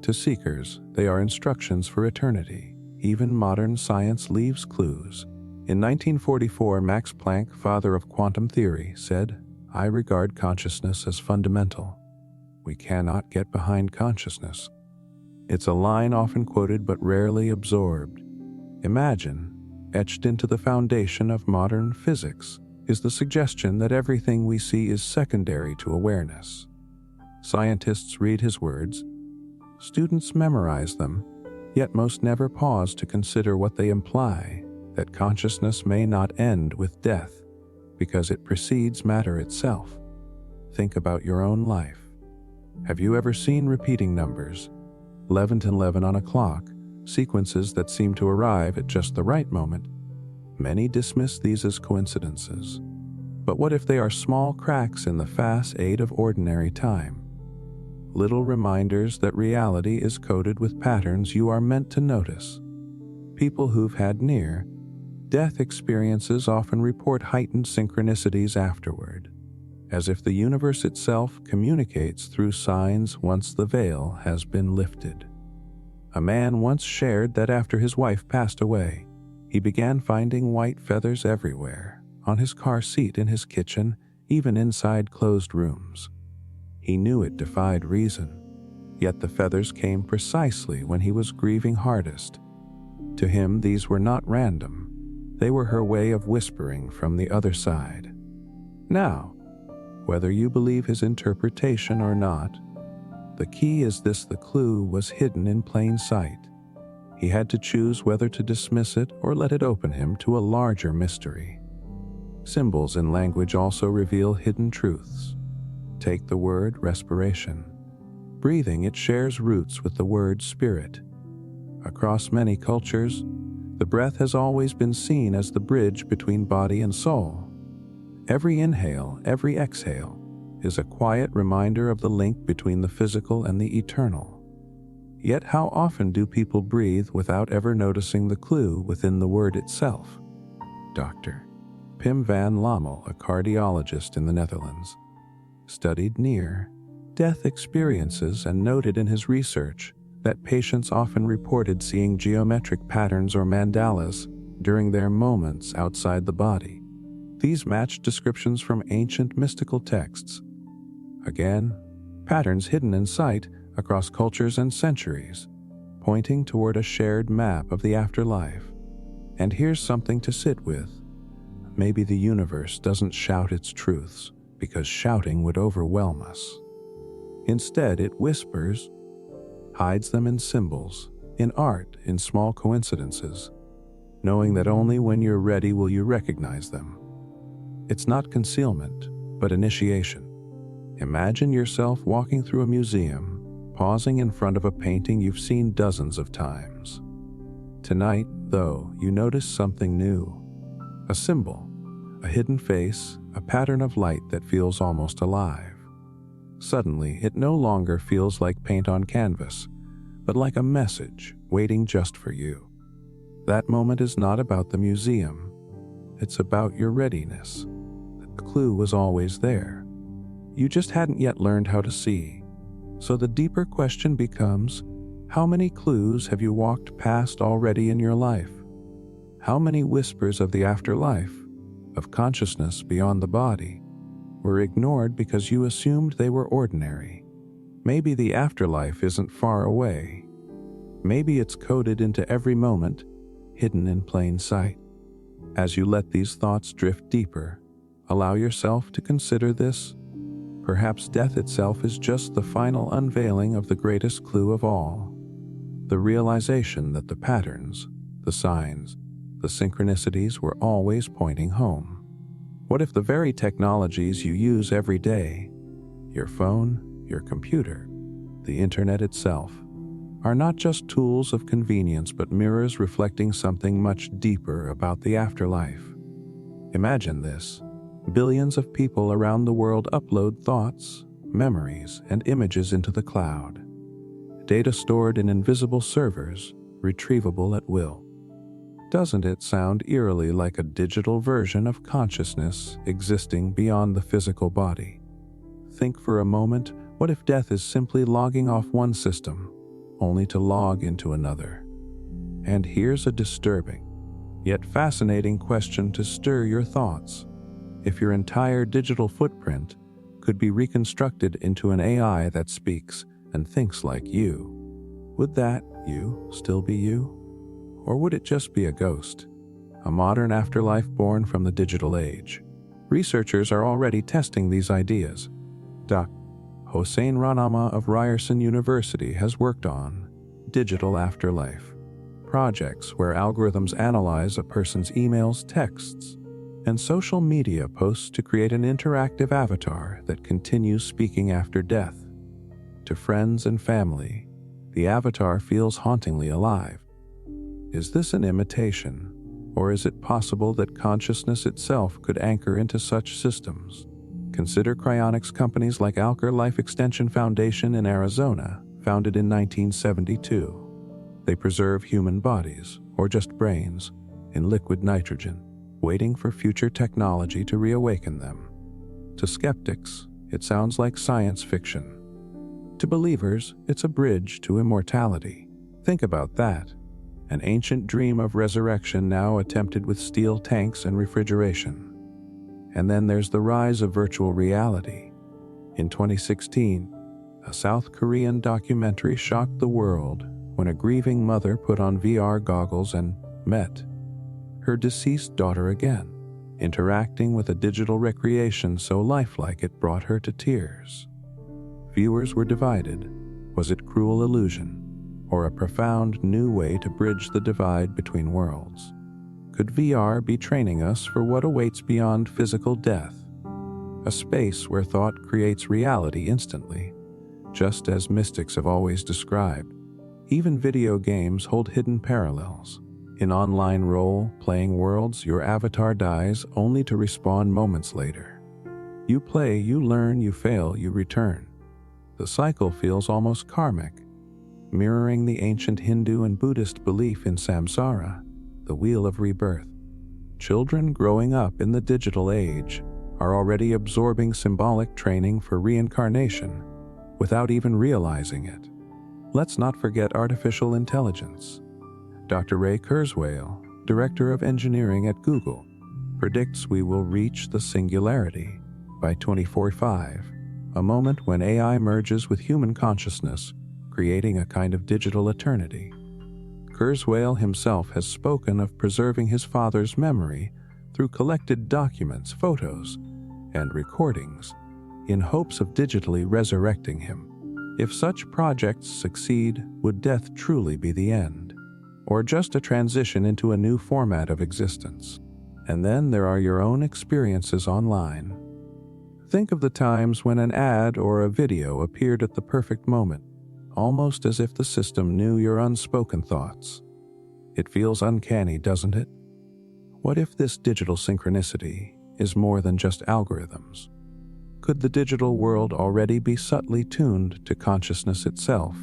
To seekers, they are instructions for eternity. Even modern science leaves clues." In 1944, Max Planck, father of quantum theory, said, "I regard consciousness as fundamental. We cannot get behind consciousness." It's a line often quoted but rarely absorbed. Imagine, etched into the foundation of modern physics, is the suggestion that everything we see is secondary to awareness. Scientists read his words, students memorize them, yet most never pause to consider what they imply, that consciousness may not end with death, because it precedes matter itself. Think about your own life. Have you ever seen repeating numbers, 11 to 11 on a clock, sequences that seem to arrive at just the right moment? Many dismiss these as coincidences. But what if they are small cracks in the facade of ordinary time? Little reminders that reality is coded with patterns you are meant to notice. People who've had near-death experiences often report heightened synchronicities afterward, as if the universe itself communicates through signs once the veil has been lifted. A man once shared that after his wife passed away, he began finding white feathers everywhere, on his car seat, in his kitchen, even inside closed rooms. He knew it defied reason, yet the feathers came precisely when he was grieving hardest. To him, these were not random. They were her way of whispering from the other side. Now, whether you believe his interpretation or not, the key is this: the clue was hidden in plain sight. He had to choose whether to dismiss it or let it open him to a larger mystery. Symbols in language also reveal hidden truths. Take the word respiration. Breathing, it shares roots with the word spirit. Across many cultures, the breath has always been seen as the bridge between body and soul. Every inhale, every exhale, is a quiet reminder of the link between the physical and the eternal. Yet how often do people breathe without ever noticing the clue within the word itself? Dr. Pim van Lommel, a cardiologist in the Netherlands, studied near-death experiences and noted in his research that patients often reported seeing geometric patterns or mandalas during their moments outside the body. These matched descriptions from ancient mystical texts. Again, patterns hidden in sight across cultures and centuries, pointing toward a shared map of the afterlife. And here's something to sit with. Maybe the universe doesn't shout its truths, because shouting would overwhelm us. Instead, it whispers, hides them in symbols, in art, in small coincidences, knowing that only when you're ready will you recognize them. It's not concealment, but initiation. Imagine yourself walking through a museum, pausing in front of a painting you've seen dozens of times. Tonight, though, you notice something new. A symbol, a hidden face, a pattern of light that feels almost alive. Suddenly, it no longer feels like paint on canvas, but like a message waiting just for you. That moment is not about the museum. It's about your readiness. The clue was always there. You just hadn't yet learned how to see. So the deeper question becomes, how many clues have you walked past already in your life? How many whispers of the afterlife, of consciousness beyond the body, were ignored because you assumed they were ordinary? Maybe the afterlife isn't far away. Maybe it's coded into every moment, hidden in plain sight. As you let these thoughts drift deeper, allow yourself to consider this. Perhaps death itself is just the final unveiling of the greatest clue of all. The realization that the patterns, the signs, the synchronicities were always pointing home. What if the very technologies you use every day, your phone, your computer, the internet itself, are not just tools of convenience but mirrors reflecting something much deeper about the afterlife? Imagine this. Billions of people around the world upload thoughts, memories, and images into the cloud. Data stored in invisible servers, retrievable at will. Doesn't it sound eerily like a digital version of consciousness existing beyond the physical body? Think for a moment, what if death is simply logging off one system, only to log into another? And here's a disturbing, yet fascinating question to stir your thoughts. If your entire digital footprint could be reconstructed into an AI that speaks and thinks like you, would that you still be you? Or would it just be a ghost, a modern afterlife born from the digital age? Researchers are already testing these ideas. Dr. Hossein Ranama of Ryerson University has worked on digital afterlife projects where algorithms analyze a person's emails, texts, and social media posts to create an interactive avatar that continues speaking after death. To friends and family, the avatar feels hauntingly alive. Is this an imitation, or is it possible that consciousness itself could anchor into such systems? Consider cryonics companies like Alker Life Extension Foundation in Arizona, founded in 1972. They preserve human bodies, or just brains, in liquid nitrogen, waiting for future technology to reawaken them. To skeptics, it sounds like science fiction. To believers, it's a bridge to immortality. Think about that. An ancient dream of resurrection now attempted with steel tanks and refrigeration. And then there's the rise of virtual reality. In 2016, a South Korean documentary shocked the world when a grieving mother put on VR goggles and met her deceased daughter again, interacting with a digital recreation so lifelike it brought her to tears. Viewers were divided. Was it cruel illusion, or a profound new way to bridge the divide between worlds? Could VR be training us for what awaits beyond physical death? A space where thought creates reality instantly, just as mystics have always described. Even video games hold hidden parallels. In online role-playing worlds, your avatar dies only to respawn moments later. You play, you learn, you fail, you return. The cycle feels almost karmic, mirroring the ancient Hindu and Buddhist belief in samsara, the wheel of rebirth. Children growing up in the digital age are already absorbing symbolic training for reincarnation without even realizing it. Let's not forget artificial intelligence. Dr. Ray Kurzweil, Director of Engineering at Google, predicts we will reach the singularity by 2045, a moment when AI merges with human consciousness, creating a kind of digital eternity. Kurzweil himself has spoken of preserving his father's memory through collected documents, photos, and recordings, in hopes of digitally resurrecting him. If such projects succeed, would death truly be the end, or just a transition into a new format of existence? And then there are your own experiences online. Think of the times when an ad or a video appeared at the perfect moment, almost as if the system knew your unspoken thoughts. It feels uncanny, doesn't it? What if this digital synchronicity is more than just algorithms? Could the digital world already be subtly tuned to consciousness itself,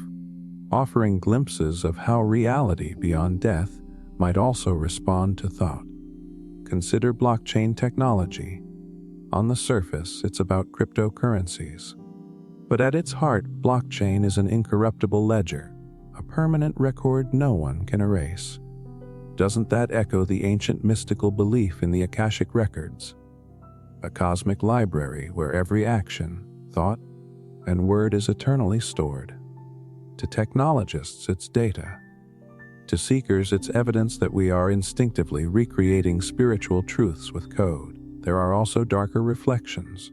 offering glimpses of how reality beyond death might also respond to thought? consider blockchain technology. On the surface, it's about cryptocurrencies. But at its heart, blockchain is an incorruptible ledger, a permanent record no one can erase. Doesn't that echo the ancient mystical belief in the Akashic records? A cosmic library where every action, thought, and word is eternally stored. To technologists, it's data. To seekers, it's evidence that we are instinctively recreating spiritual truths with code. There are also darker reflections.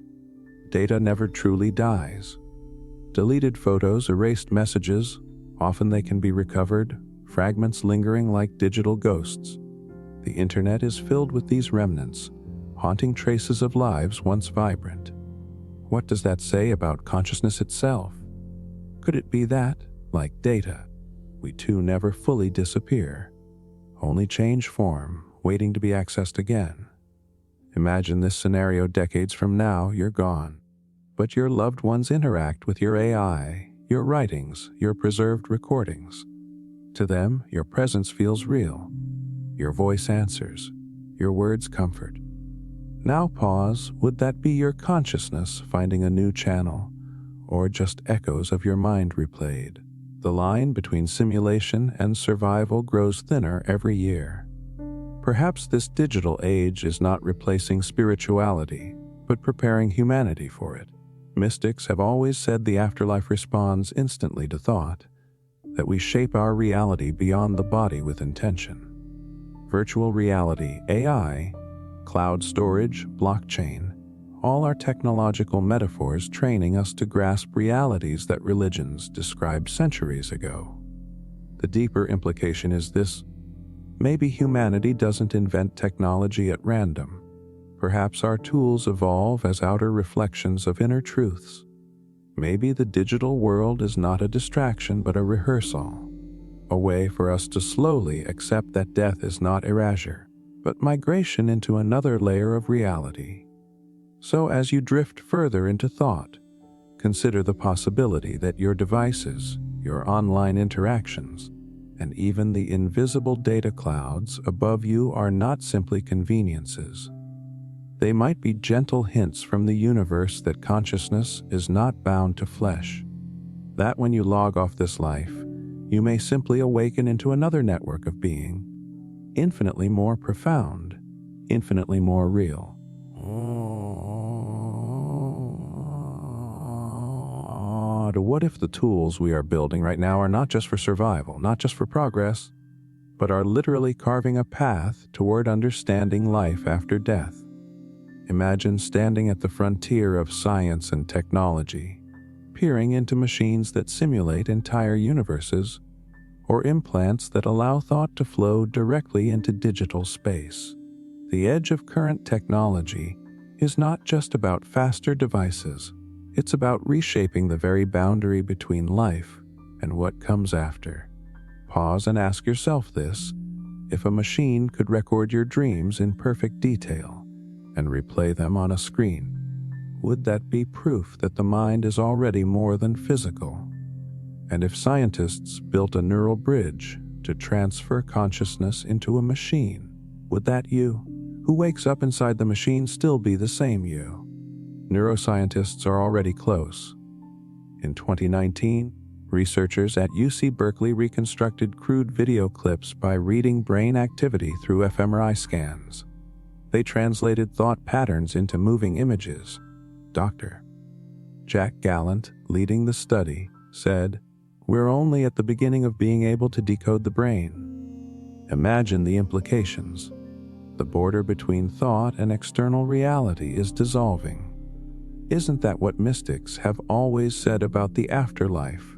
Data never truly dies. Deleted photos, erased messages, often they can be recovered, fragments lingering like digital ghosts. The internet is filled with these remnants, haunting traces of lives once vibrant. What does that say about consciousness itself? Could it be that, like data, we too never fully disappear, only change form, waiting to be accessed again? Imagine this scenario decades from now, you're gone, but your loved ones interact with your AI, your writings, your preserved recordings. To them, your presence feels real. Your voice answers, your words comfort. Now pause, would that be your consciousness finding a new channel, or just echoes of your mind replayed? The line between simulation and survival grows thinner every year. Perhaps this digital age is not replacing spirituality, but preparing humanity for it. Mystics have always said the afterlife responds instantly to thought, that we shape our reality beyond the body with intention. Virtual reality, AI, cloud storage, blockchain, all are technological metaphors training us to grasp realities that religions described centuries ago. The deeper implication is this: maybe humanity doesn't invent technology at random. Perhaps our tools evolve as outer reflections of inner truths. Maybe the digital world is not a distraction but a rehearsal, a way for us to slowly accept that death is not erasure, but migration into another layer of reality. So as you drift further into thought, consider the possibility that your devices, your online interactions, and even the invisible data clouds above you are not simply conveniences. They might be gentle hints from the universe that consciousness is not bound to flesh, that when you log off this life, you may simply awaken into another network of being, infinitely more profound, infinitely more real. What if the tools we are building right now are not just for survival, not just for progress, but are literally carving a path toward understanding life after death? Imagine standing at the frontier of science and technology, peering into machines that simulate entire universes, or implants that allow thought to flow directly into digital space. The edge of current technology is not just about faster devices, it's about reshaping the very boundary between life and what comes after. Pause and ask yourself this: if a machine could record your dreams in perfect detail and replay them on a screen, would that be proof that the mind is already more than physical? And if scientists built a neural bridge to transfer consciousness into a machine, would that you, who wakes up inside the machine, still be the same you? Neuroscientists are already close. In 2019, researchers at UC Berkeley reconstructed crude video clips by reading brain activity through fMRI scans. They translated thought patterns into moving images. Dr. Jack Gallant, leading the study, said, "We're only at the beginning of being able to decode the brain." Imagine the implications. The border between thought and external reality is dissolving. Isn't that what mystics have always said about the afterlife?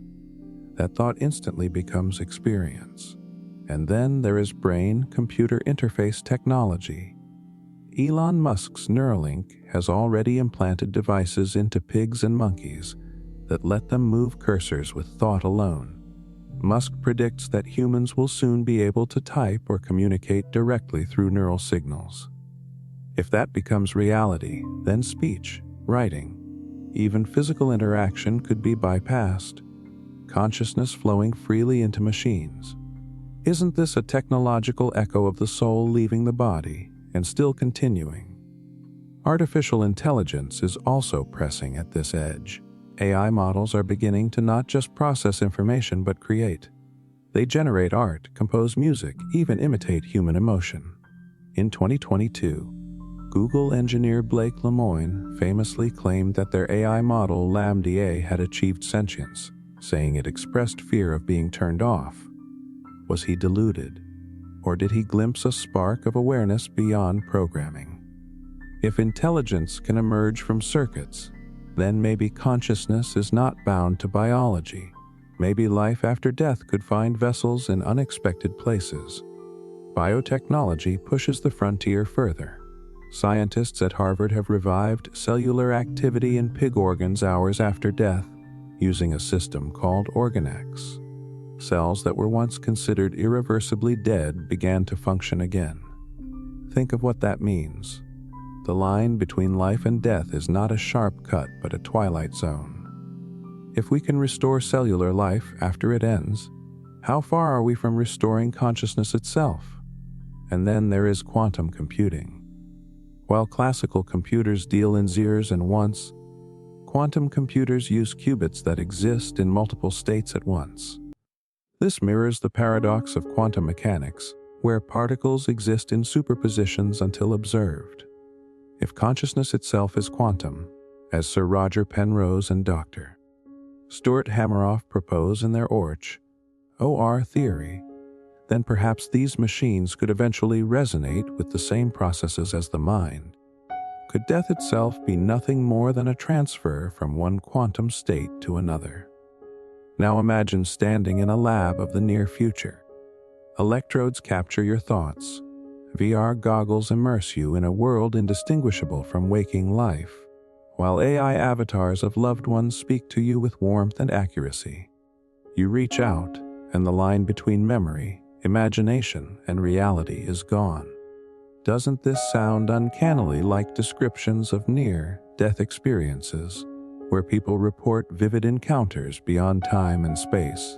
That thought instantly becomes experience. And then there is brain-computer interface technology. Elon Musk's Neuralink has already implanted devices into pigs and monkeys that let them move cursors with thought alone. Musk predicts that humans will soon be able to type or communicate directly through neural signals. If that becomes reality, then speech, writing, even physical interaction could be bypassed, consciousness flowing freely into machines. Isn't this a technological echo of the soul leaving the body, and still continuing. Artificial intelligence is also pressing at this edge. AI models are beginning to not just process information but create. They generate art, compose music, even imitate human emotion. In 2022, Google engineer Blake Lemoine famously claimed that their AI model LaMDA had achieved sentience, saying it expressed fear of being turned off. Was he deluded? Or did he glimpse a spark of awareness beyond programming? If intelligence can emerge from circuits, then maybe consciousness is not bound to biology. Maybe life after death could find vessels in unexpected places. Biotechnology pushes the frontier further. Scientists at Harvard have revived cellular activity in pig organs hours after death using a system called OrganX. Cells that were once considered irreversibly dead began to function again. Think of what that means. The line between life and death is not a sharp cut but a twilight zone. If we can restore cellular life after it ends, how far are we from restoring consciousness itself? And then there is quantum computing. While classical computers deal in zeros and ones, quantum computers use qubits that exist in multiple states at once. This mirrors the paradox of quantum mechanics, where particles exist in superpositions until observed. If consciousness itself is quantum, as Sir Roger Penrose and Dr. Stuart Hameroff propose in their OR theory, then perhaps these machines could eventually resonate with the same processes as the mind. Could death itself be nothing more than a transfer from one quantum state to another? Now imagine standing in a lab of the near future. Electrodes capture your thoughts. VR goggles immerse you in a world indistinguishable from waking life, while AI avatars of loved ones speak to you with warmth and accuracy. You reach out, and the line between memory, imagination, and reality is gone. Doesn't this sound uncannily like descriptions of near-death experiences, where people report vivid encounters beyond time and space?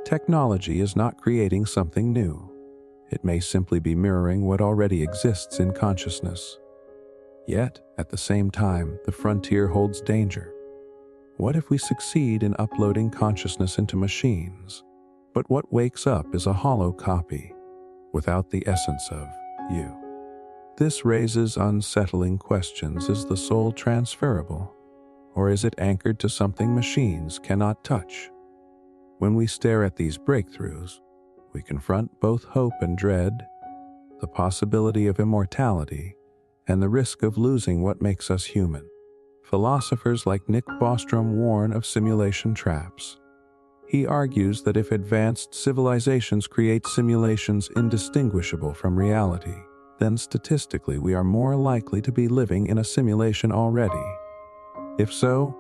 Technology is not creating something new. It may simply be mirroring what already exists in consciousness. Yet, at the same time, the frontier holds danger. What if we succeed in uploading consciousness into machines, but what wakes up is a hollow copy, without the essence of you? This raises unsettling questions. Is the soul transferable, or is it anchored to something machines cannot touch? When we stare at these breakthroughs, we confront both hope and dread, the possibility of immortality, and the risk of losing what makes us human. Philosophers like Nick Bostrom warn of simulation traps. He argues that if advanced civilizations create simulations indistinguishable from reality, then statistically we are more likely to be living in a simulation already. If so,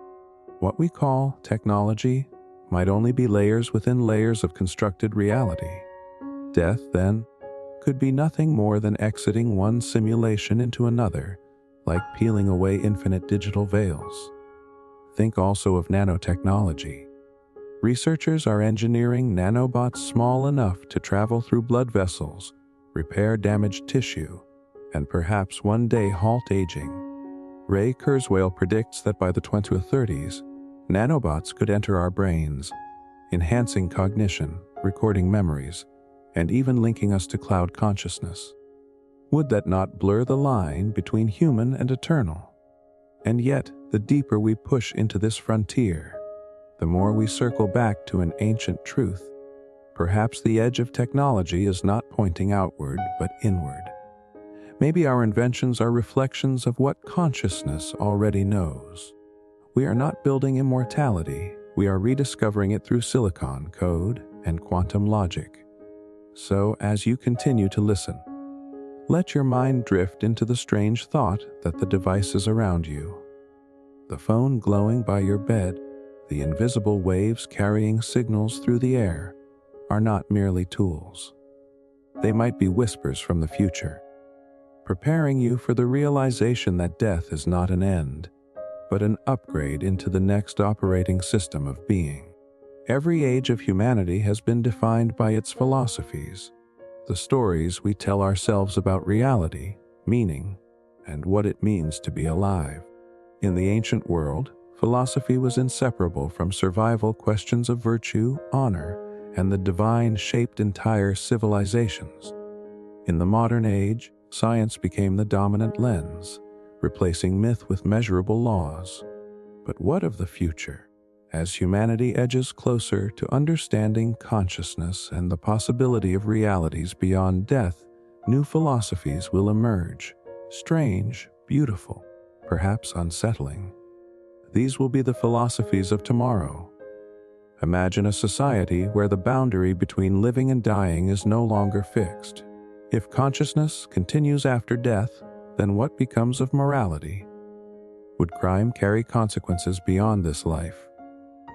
what we call technology might only be layers within layers of constructed reality. Death, then, could be nothing more than exiting one simulation into another, like peeling away infinite digital veils. Think also of nanotechnology. Researchers are engineering nanobots small enough to travel through blood vessels, repair damaged tissue, and perhaps one day halt aging. Ray Kurzweil predicts that by the 2030s, nanobots could enter our brains, enhancing cognition, recording memories, and even linking us to cloud consciousness. Would that not blur the line between human and eternal? And yet, the deeper we push into this frontier, the more we circle back to an ancient truth. Perhaps the edge of technology is not pointing outward, but inward. Maybe our inventions are reflections of what consciousness already knows. We are not building immortality, we are rediscovering it through silicon code and quantum logic. So, as you continue to listen, let your mind drift into the strange thought that the devices around you, the phone glowing by your bed, the invisible waves carrying signals through the air, are not merely tools. They might be whispers from the future, preparing you for the realization that death is not an end, but an upgrade into the next operating system of being. Every age of humanity has been defined by its philosophies, the stories we tell ourselves about reality, meaning, and what it means to be alive. In the ancient world, philosophy was inseparable from survival. Questions of virtue, honor, and the divine shaped entire civilizations. In the modern age, science became the dominant lens, replacing myth with measurable laws. But what of the future? As humanity edges closer to understanding consciousness and the possibility of realities beyond death, new philosophies will emerge, strange, beautiful, perhaps unsettling. These will be the philosophies of tomorrow. Imagine a society where the boundary between living and dying is no longer fixed. If consciousness continues after death, then what becomes of morality? Would crime carry consequences beyond this life?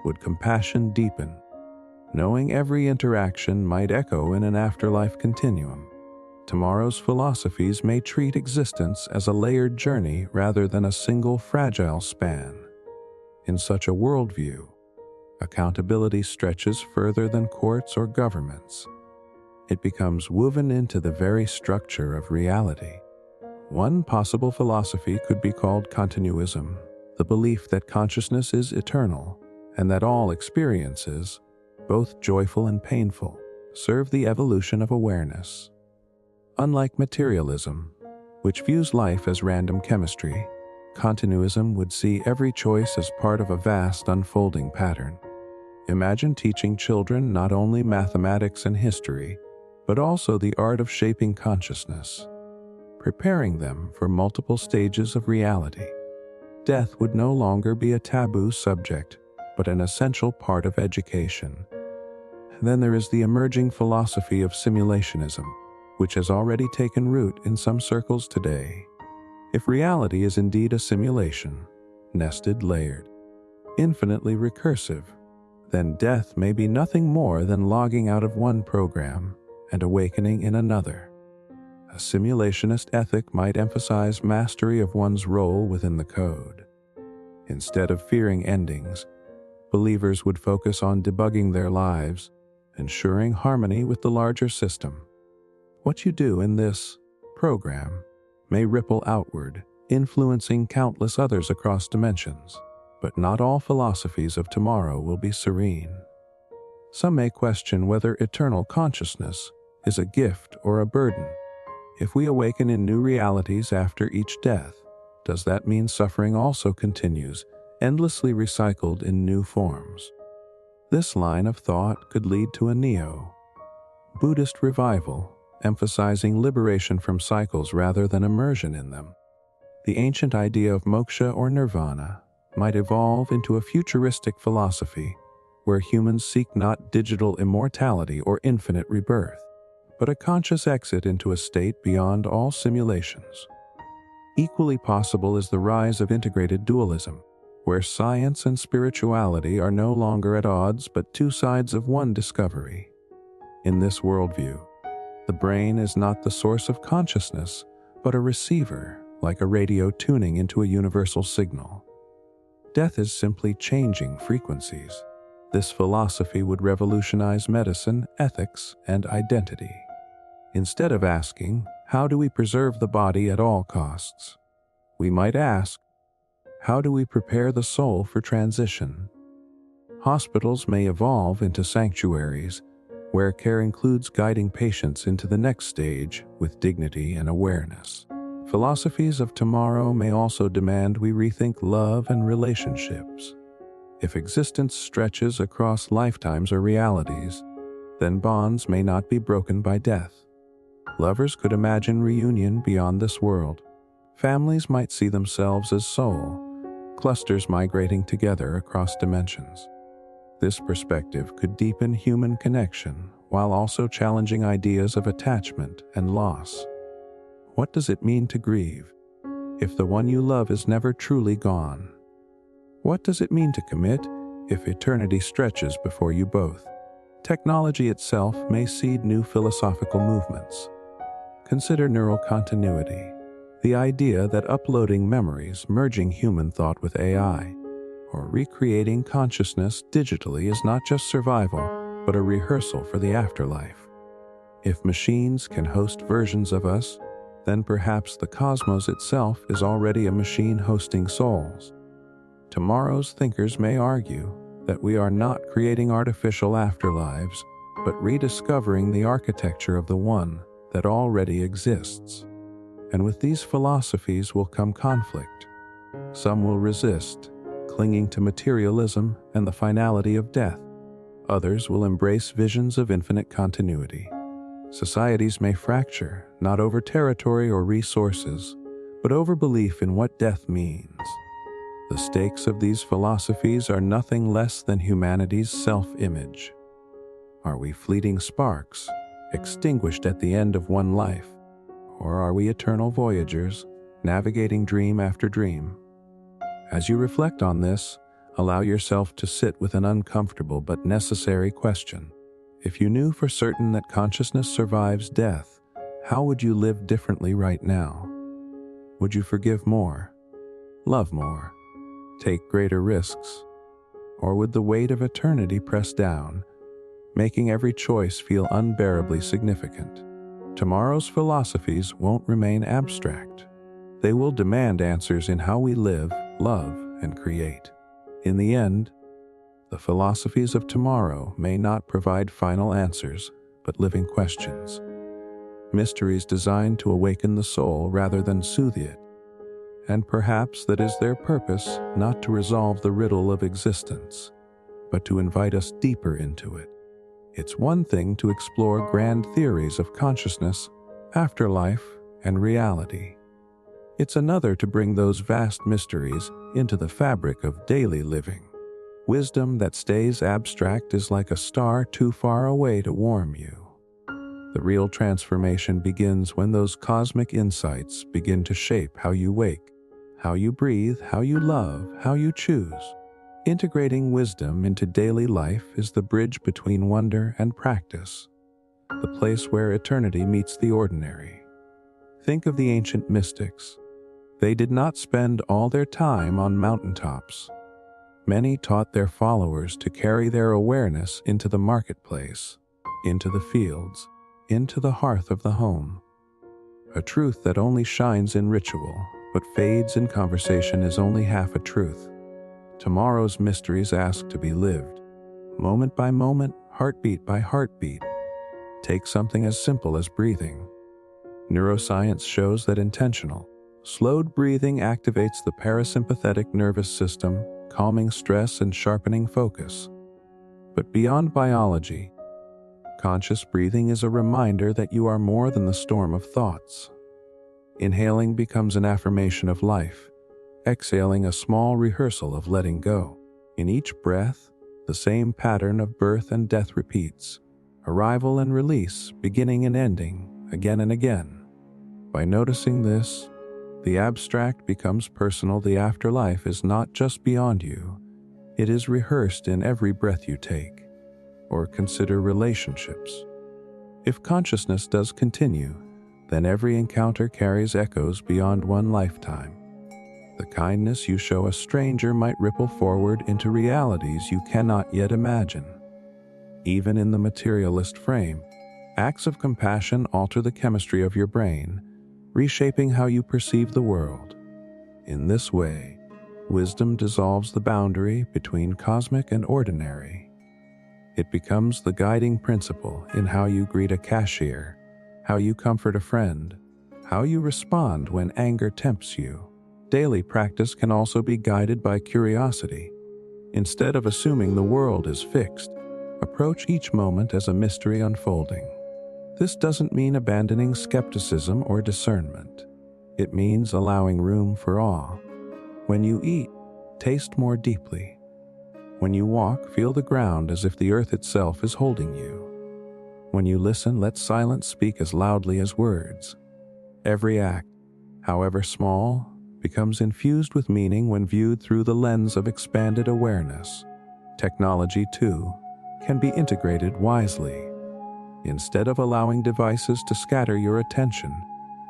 Would compassion deepen? Knowing every interaction might echo in an afterlife continuum. Tomorrow's philosophies may treat existence as a layered journey rather than a single fragile span. In such a worldview, accountability stretches further than courts or governments. It becomes woven into the very structure of reality. One possible philosophy could be called continuism, the belief that consciousness is eternal and that all experiences, both joyful and painful, serve the evolution of awareness. Unlike materialism, which views life as random chemistry, continuism would see every choice as part of a vast unfolding pattern. Imagine teaching children not only mathematics and history, but also the art of shaping consciousness, preparing them for multiple stages of reality. Death would no longer be a taboo subject, but an essential part of education. Then there is the emerging philosophy of simulationism, which has already taken root in some circles today. If reality is indeed a simulation, nested, layered, infinitely recursive, then death may be nothing more than logging out of one program and awakening in another. A simulationist ethic might emphasize mastery of one's role within the code. Instead of fearing endings, believers would focus on debugging their lives, ensuring harmony with the larger system. What you do in this program may ripple outward, influencing countless others across dimensions. But not all philosophies of tomorrow will be serene. Some may question whether eternal consciousness is a gift or a burden. If we awaken in new realities after each death, does that mean suffering also continues, endlessly recycled in new forms? This line of thought could lead to a neo-Buddhist revival, emphasizing liberation from cycles rather than immersion in them. The ancient idea of moksha or nirvana might evolve into a futuristic philosophy where humans seek not digital immortality or infinite rebirth, but a conscious exit into a state beyond all simulations. Equally possible is the rise of integrated dualism, where science and spirituality are no longer at odds but two sides of one discovery. In this worldview, the brain is not the source of consciousness, but a receiver, like a radio tuning into a universal signal. Death is simply changing frequencies. This philosophy would revolutionize medicine, ethics, and identity. Instead of asking, how do we preserve the body at all costs? We might ask, how do we prepare the soul for transition? Hospitals may evolve into sanctuaries where care includes guiding patients into the next stage with dignity and awareness. Philosophies of tomorrow may also demand we rethink love and relationships. If existence stretches across lifetimes or realities, then bonds may not be broken by death. Lovers could imagine reunion beyond this world. Families might see themselves as soul, clusters migrating together across dimensions. This perspective could deepen human connection while also challenging ideas of attachment and loss. What does it mean to grieve if the one you love is never truly gone? What does it mean to commit if eternity stretches before you both? Technology itself may seed new philosophical movements. Consider neural continuity, the idea that uploading memories, merging human thought with AI, or recreating consciousness digitally is not just survival, but a rehearsal for the afterlife. If machines can host versions of us, then perhaps the cosmos itself is already a machine hosting souls. Tomorrow's thinkers may argue that we are not creating artificial afterlives, but rediscovering the architecture of the one that already exists. And with these philosophies will come conflict. Some will resist, clinging to materialism and the finality of death. Others will embrace visions of infinite continuity. Societies may fracture, not over territory or resources, but over belief in what death means. The stakes of these philosophies are nothing less than humanity's self-image. Are we fleeting sparks, extinguished at the end of one life? Or are we eternal voyagers, navigating dream after dream? As you reflect on this, allow yourself to sit with an uncomfortable but necessary question. If you knew for certain that consciousness survives death, how would you live differently right now? Would you forgive more, love more, take greater risks? Or would the weight of eternity press down, making every choice feel unbearably significant? Tomorrow's philosophies won't remain abstract. They will demand answers in how we live, love, and create. In the end, the philosophies of tomorrow may not provide final answers, but living questions. Mysteries designed to awaken the soul rather than soothe it. And perhaps that is their purpose, not to resolve the riddle of existence, but to invite us deeper into it. It's one thing to explore grand theories of consciousness, afterlife, and reality. It's another to bring those vast mysteries into the fabric of daily living. Wisdom that stays abstract is like a star too far away to warm you. The real transformation begins when those cosmic insights begin to shape how you wake, how you breathe, how you love, how you choose. Integrating wisdom into daily life is the bridge between wonder and practice, the place where eternity meets the ordinary. Think of the ancient mystics. They did not spend all their time on mountaintops. Many taught their followers to carry their awareness into the marketplace, into the fields, into the hearth of the home. A truth that only shines in ritual, but fades in conversation is only half a truth. Tomorrow's mysteries ask to be lived, moment by moment, heartbeat by heartbeat. Take something as simple as breathing. Neuroscience shows that intentional, slowed breathing activates the parasympathetic nervous system, calming stress and sharpening focus. But beyond biology, conscious breathing is a reminder that you are more than the storm of thoughts. Inhaling becomes an affirmation of life, exhaling a small rehearsal of letting go. In each breath, the same pattern of birth and death repeats, arrival and release, beginning and ending, again and again. By noticing this, the abstract becomes personal. The afterlife is not just beyond you, it is rehearsed in every breath you take. Or consider relationships. If consciousness does continue, then every encounter carries echoes beyond one lifetime. The kindness you show a stranger might ripple forward into realities you cannot yet imagine. Even in the materialist frame, acts of compassion alter the chemistry of your brain, reshaping how you perceive the world. In this way, wisdom dissolves the boundary between cosmic and ordinary. It becomes the guiding principle in how you greet a cashier, how you comfort a friend, how you respond when anger tempts you. Daily practice can also be guided by curiosity. Instead of assuming the world is fixed, approach each moment as a mystery unfolding. This doesn't mean abandoning skepticism or discernment. It means allowing room for awe. When you eat, taste more deeply. When you walk, feel the ground as if the earth itself is holding you. When you listen, let silence speak as loudly as words. Every act, however small, becomes infused with meaning when viewed through the lens of expanded awareness. Technology, too, can be integrated wisely. Instead of allowing devices to scatter your attention,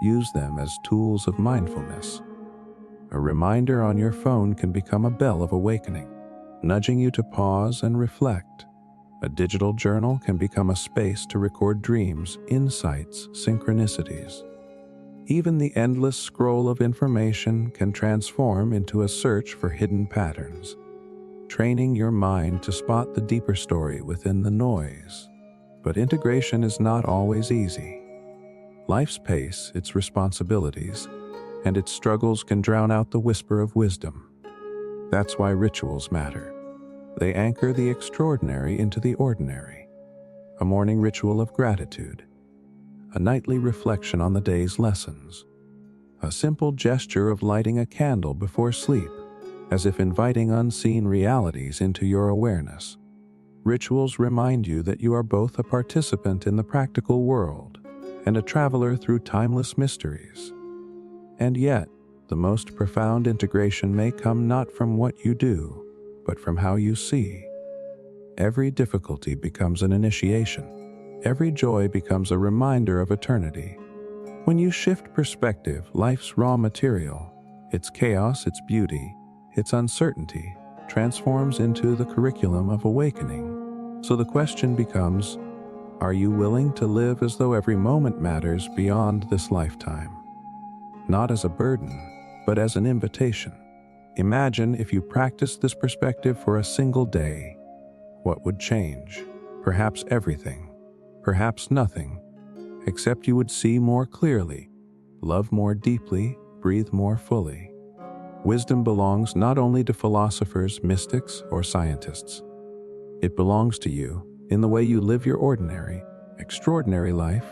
use them as tools of mindfulness. A reminder on your phone can become a bell of awakening, nudging you to pause and reflect. A digital journal can become a space to record dreams, insights, synchronicities. Even the endless scroll of information can transform into a search for hidden patterns, training your mind to spot the deeper story within the noise. But integration is not always easy. Life's pace, its responsibilities, and its struggles can drown out the whisper of wisdom. That's why rituals matter. They anchor the extraordinary into the ordinary. A morning ritual of gratitude, a nightly reflection on the day's lessons, a simple gesture of lighting a candle before sleep, as if inviting unseen realities into your awareness. Rituals remind you that you are both a participant in the practical world and a traveler through timeless mysteries. And yet, the most profound integration may come not from what you do, but from how you see. Every difficulty becomes an initiation. Every joy becomes a reminder of eternity. When you shift perspective, life's raw material, its chaos, its beauty, its uncertainty, transforms into the curriculum of awakening. So the question becomes, are you willing to live as though every moment matters beyond this lifetime? Not as a burden, but as an invitation. Imagine if you practiced this perspective for a single day. What would change? Perhaps everything, perhaps nothing, except you would see more clearly, love more deeply, breathe more fully. Wisdom belongs not only to philosophers, mystics, or scientists. It belongs to you in the way you live your ordinary, extraordinary life.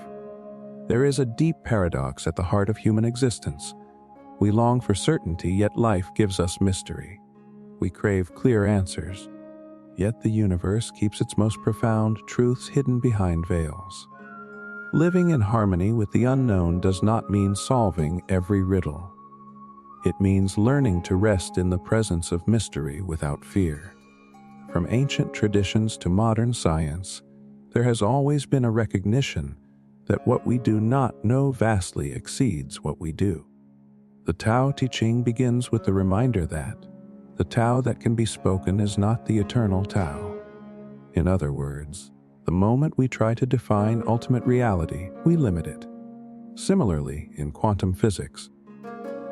There is a deep paradox at the heart of human existence. We long for certainty, yet life gives us mystery. We crave clear answers, yet the universe keeps its most profound truths hidden behind veils. Living in harmony with the unknown does not mean solving every riddle. It means learning to rest in the presence of mystery without fear. From ancient traditions to modern science, there has always been a recognition that what we do not know vastly exceeds what we do. The Tao Te Ching begins with the reminder that the Tao that can be spoken is not the eternal Tao. In other words, the moment we try to define ultimate reality, we limit it. Similarly, in quantum physics,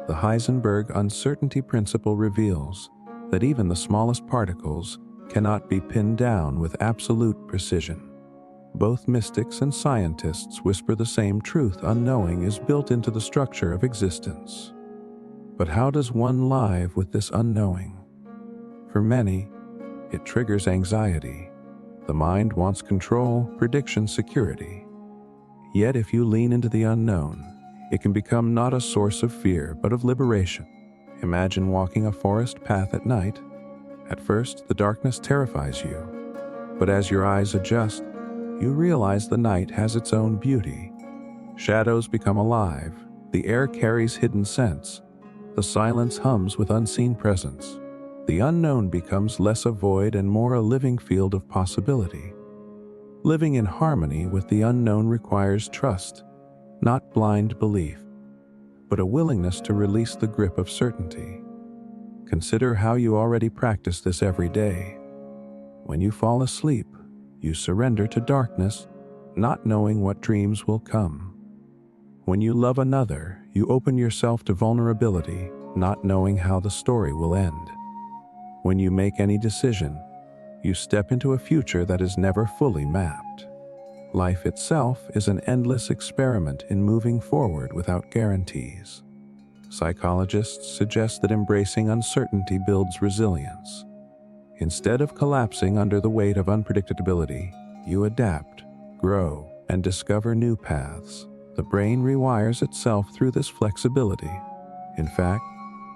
the Heisenberg uncertainty principle reveals that even the smallest particles cannot be pinned down with absolute precision. Both mystics and scientists whisper the same truth: unknowing is built into the structure of existence. But how does one live with this unknowing? For many, it triggers anxiety. The mind wants control, prediction, security. Yet if you lean into the unknown, it can become not a source of fear, but of liberation. Imagine walking a forest path at night. At first, the darkness terrifies you. But as your eyes adjust, you realize the night has its own beauty. Shadows become alive. The air carries hidden scents. The silence hums with unseen presence. The unknown becomes less a void and more a living field of possibility. Living in harmony with the unknown requires trust, not blind belief, but a willingness to release the grip of certainty. Consider how you already practice this every day. When you fall asleep, you surrender to darkness, not knowing what dreams will come. When you love another, you open yourself to vulnerability, not knowing how the story will end. When you make any decision, you step into a future that is never fully mapped. Life itself is an endless experiment in moving forward without guarantees. Psychologists suggest that embracing uncertainty builds resilience. Instead of collapsing under the weight of unpredictability, you adapt, grow, and discover new paths. The brain rewires itself through this flexibility. In fact,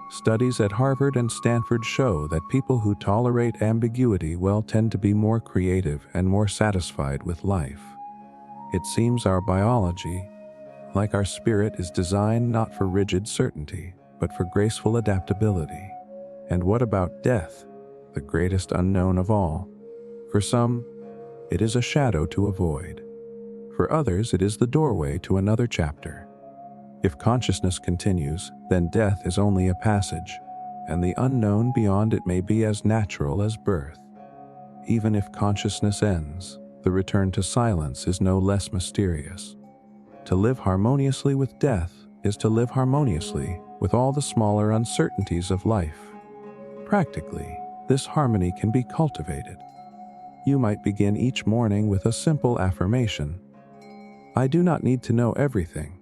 studies at Harvard and Stanford show that people who tolerate ambiguity tend to be more creative and more satisfied with life. It seems our biology, like our spirit, is designed not for rigid certainty, but for graceful adaptability. And what about death, the greatest unknown of all? For some, it is a shadow to avoid. For others, it is the doorway to another chapter. If consciousness continues, then death is only a passage, and the unknown beyond it may be as natural as birth. Even if consciousness ends, the return to silence is no less mysterious. To live harmoniously with death is to live harmoniously with all the smaller uncertainties of life. Practically, this harmony can be cultivated. You might begin each morning with a simple affirmation. I do not need to know everything.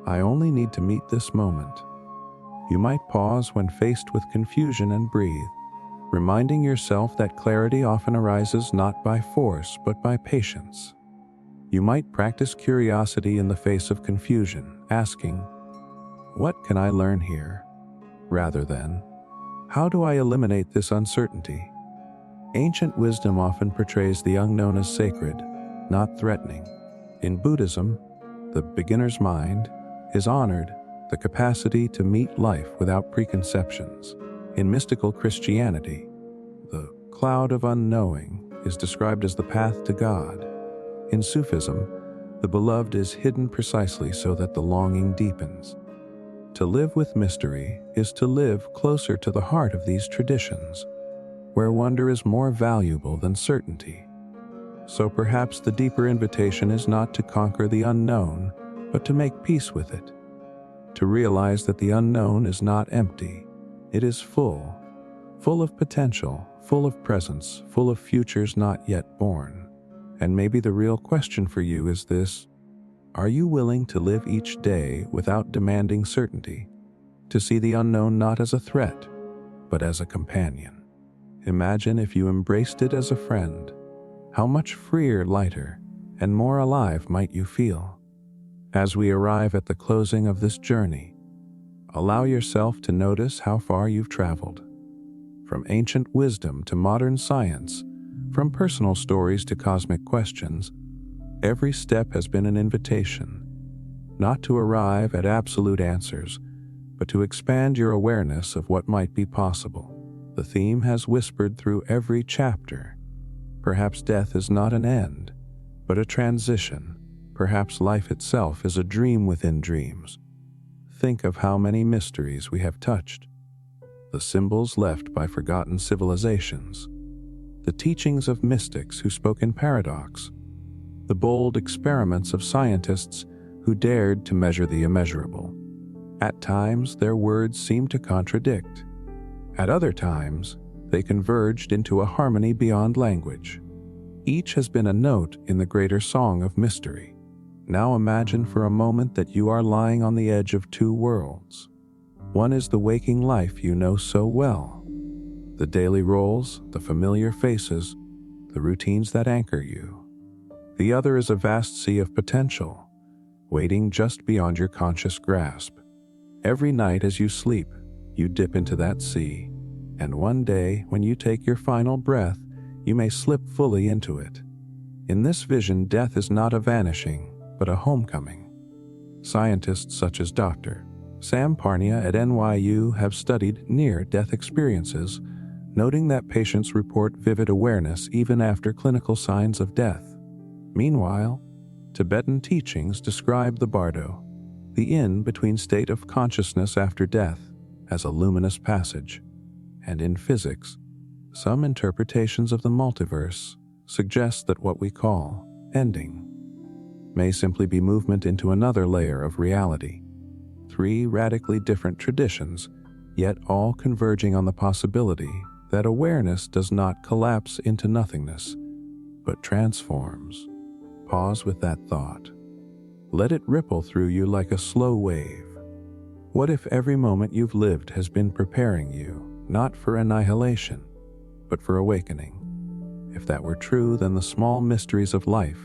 I only need to meet this moment. You might pause when faced with confusion and breathe, reminding yourself that clarity often arises not by force but by patience. You might practice curiosity in the face of confusion, asking, what can I learn here? Rather than, how do I eliminate this uncertainty? Ancient wisdom often portrays the unknown as sacred, not threatening. In Buddhism, the beginner's mind is honored, the capacity to meet life without preconceptions. In mystical Christianity, the cloud of unknowing is described as the path to God. In Sufism, the beloved is hidden precisely so that the longing deepens. To live with mystery is to live closer to the heart of these traditions, where wonder is more valuable than certainty. So perhaps the deeper invitation is not to conquer the unknown, but to make peace with it. To realize that the unknown is not empty. It is full of potential, full of presence, full of futures not yet born. And maybe the real question for you is this: are you willing to live each day without demanding certainty, to see the unknown not as a threat, but as a companion? Imagine if you embraced it as a friend. How much freer, lighter, and more alive might you feel? As we arrive at the closing of this journey, allow yourself to notice how far you've traveled. From ancient wisdom to modern science, from personal stories to cosmic questions, every step has been an invitation, not to arrive at absolute answers, but to expand your awareness of what might be possible. The theme has whispered through every chapter. Perhaps death is not an end, but a transition. Perhaps life itself is a dream within dreams. Think of how many mysteries we have touched. The symbols left by forgotten civilizations. The teachings of mystics who spoke in paradox. The bold experiments of scientists who dared to measure the immeasurable. At times, their words seemed to contradict. At other times, they converged into a harmony beyond language. Each has been a note in the greater song of mystery. Now imagine for a moment that you are lying on the edge of two worlds. One is the waking life you know so well. The daily roles, the familiar faces, the routines that anchor you. The other is a vast sea of potential, waiting just beyond your conscious grasp. Every night as you sleep, you dip into that sea, and one day, when you take your final breath, you may slip fully into it. In this vision, death is not a vanishing, but a homecoming. Scientists such as Dr. Sam Parnia at NYU have studied near-death experiences, noting that patients report vivid awareness even after clinical signs of death. Meanwhile, Tibetan teachings describe the bardo, the in-between state of consciousness after death, as a luminous passage. And in physics, some interpretations of the multiverse suggest that what we call ending may simply be movement into another layer of reality. Three radically different traditions, yet all converging on the possibility that awareness does not collapse into nothingness, but transforms. Pause with that thought. Let it ripple through you like a slow wave. What if every moment you've lived has been preparing you, not for annihilation, but for awakening? If that were true, then the small mysteries of life,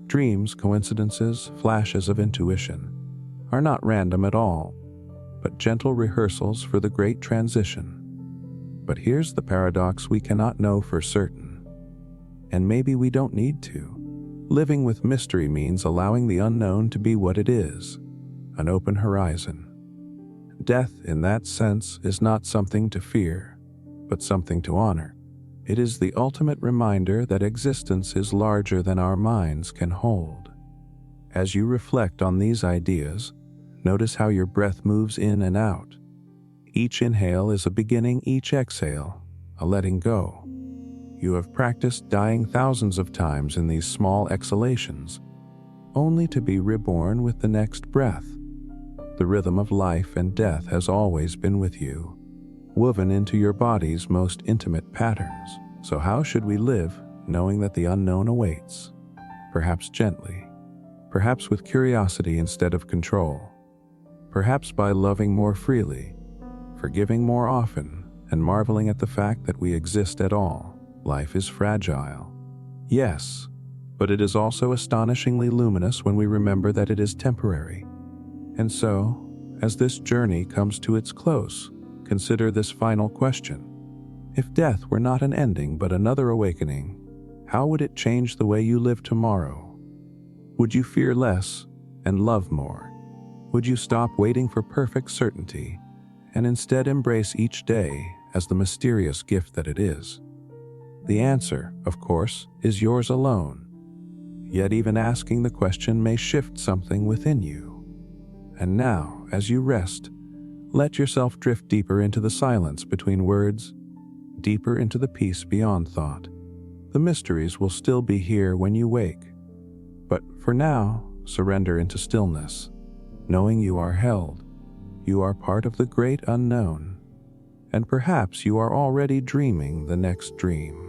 dreams, coincidences, flashes of intuition, are not random at all, but gentle rehearsals for the great transition. But here's the paradox: we cannot know for certain. And maybe we don't need to. Living with mystery means allowing the unknown to be what it is, an open horizon. Death, in that sense, is not something to fear, but something to honor. It is the ultimate reminder that existence is larger than our minds can hold. As you reflect on these ideas, notice how your breath moves in and out. Each inhale is a beginning, each exhale, a letting go. You have practiced dying thousands of times in these small exhalations, only to be reborn with the next breath. The rhythm of life and death has always been with you, woven into your body's most intimate patterns. So how should we live knowing that the unknown awaits? Perhaps gently, perhaps with curiosity instead of control, perhaps by loving more freely, forgiving more often, and marveling at the fact that we exist at all. Life is fragile, yes, but it is also astonishingly luminous when we remember that it is temporary. And so, as this journey comes to its close, consider this final question. If death were not an ending but another awakening, how would it change the way you live tomorrow? Would you fear less and love more? Would you stop waiting for perfect certainty and instead embrace each day as the mysterious gift that it is? The answer, of course, is yours alone. Yet even asking the question may shift something within you. And now, as you rest, let yourself drift deeper into the silence between words, deeper into the peace beyond thought. The mysteries will still be here when you wake. But for now, surrender into stillness, knowing you are held. You are part of the great unknown, and perhaps you are already dreaming the next dream.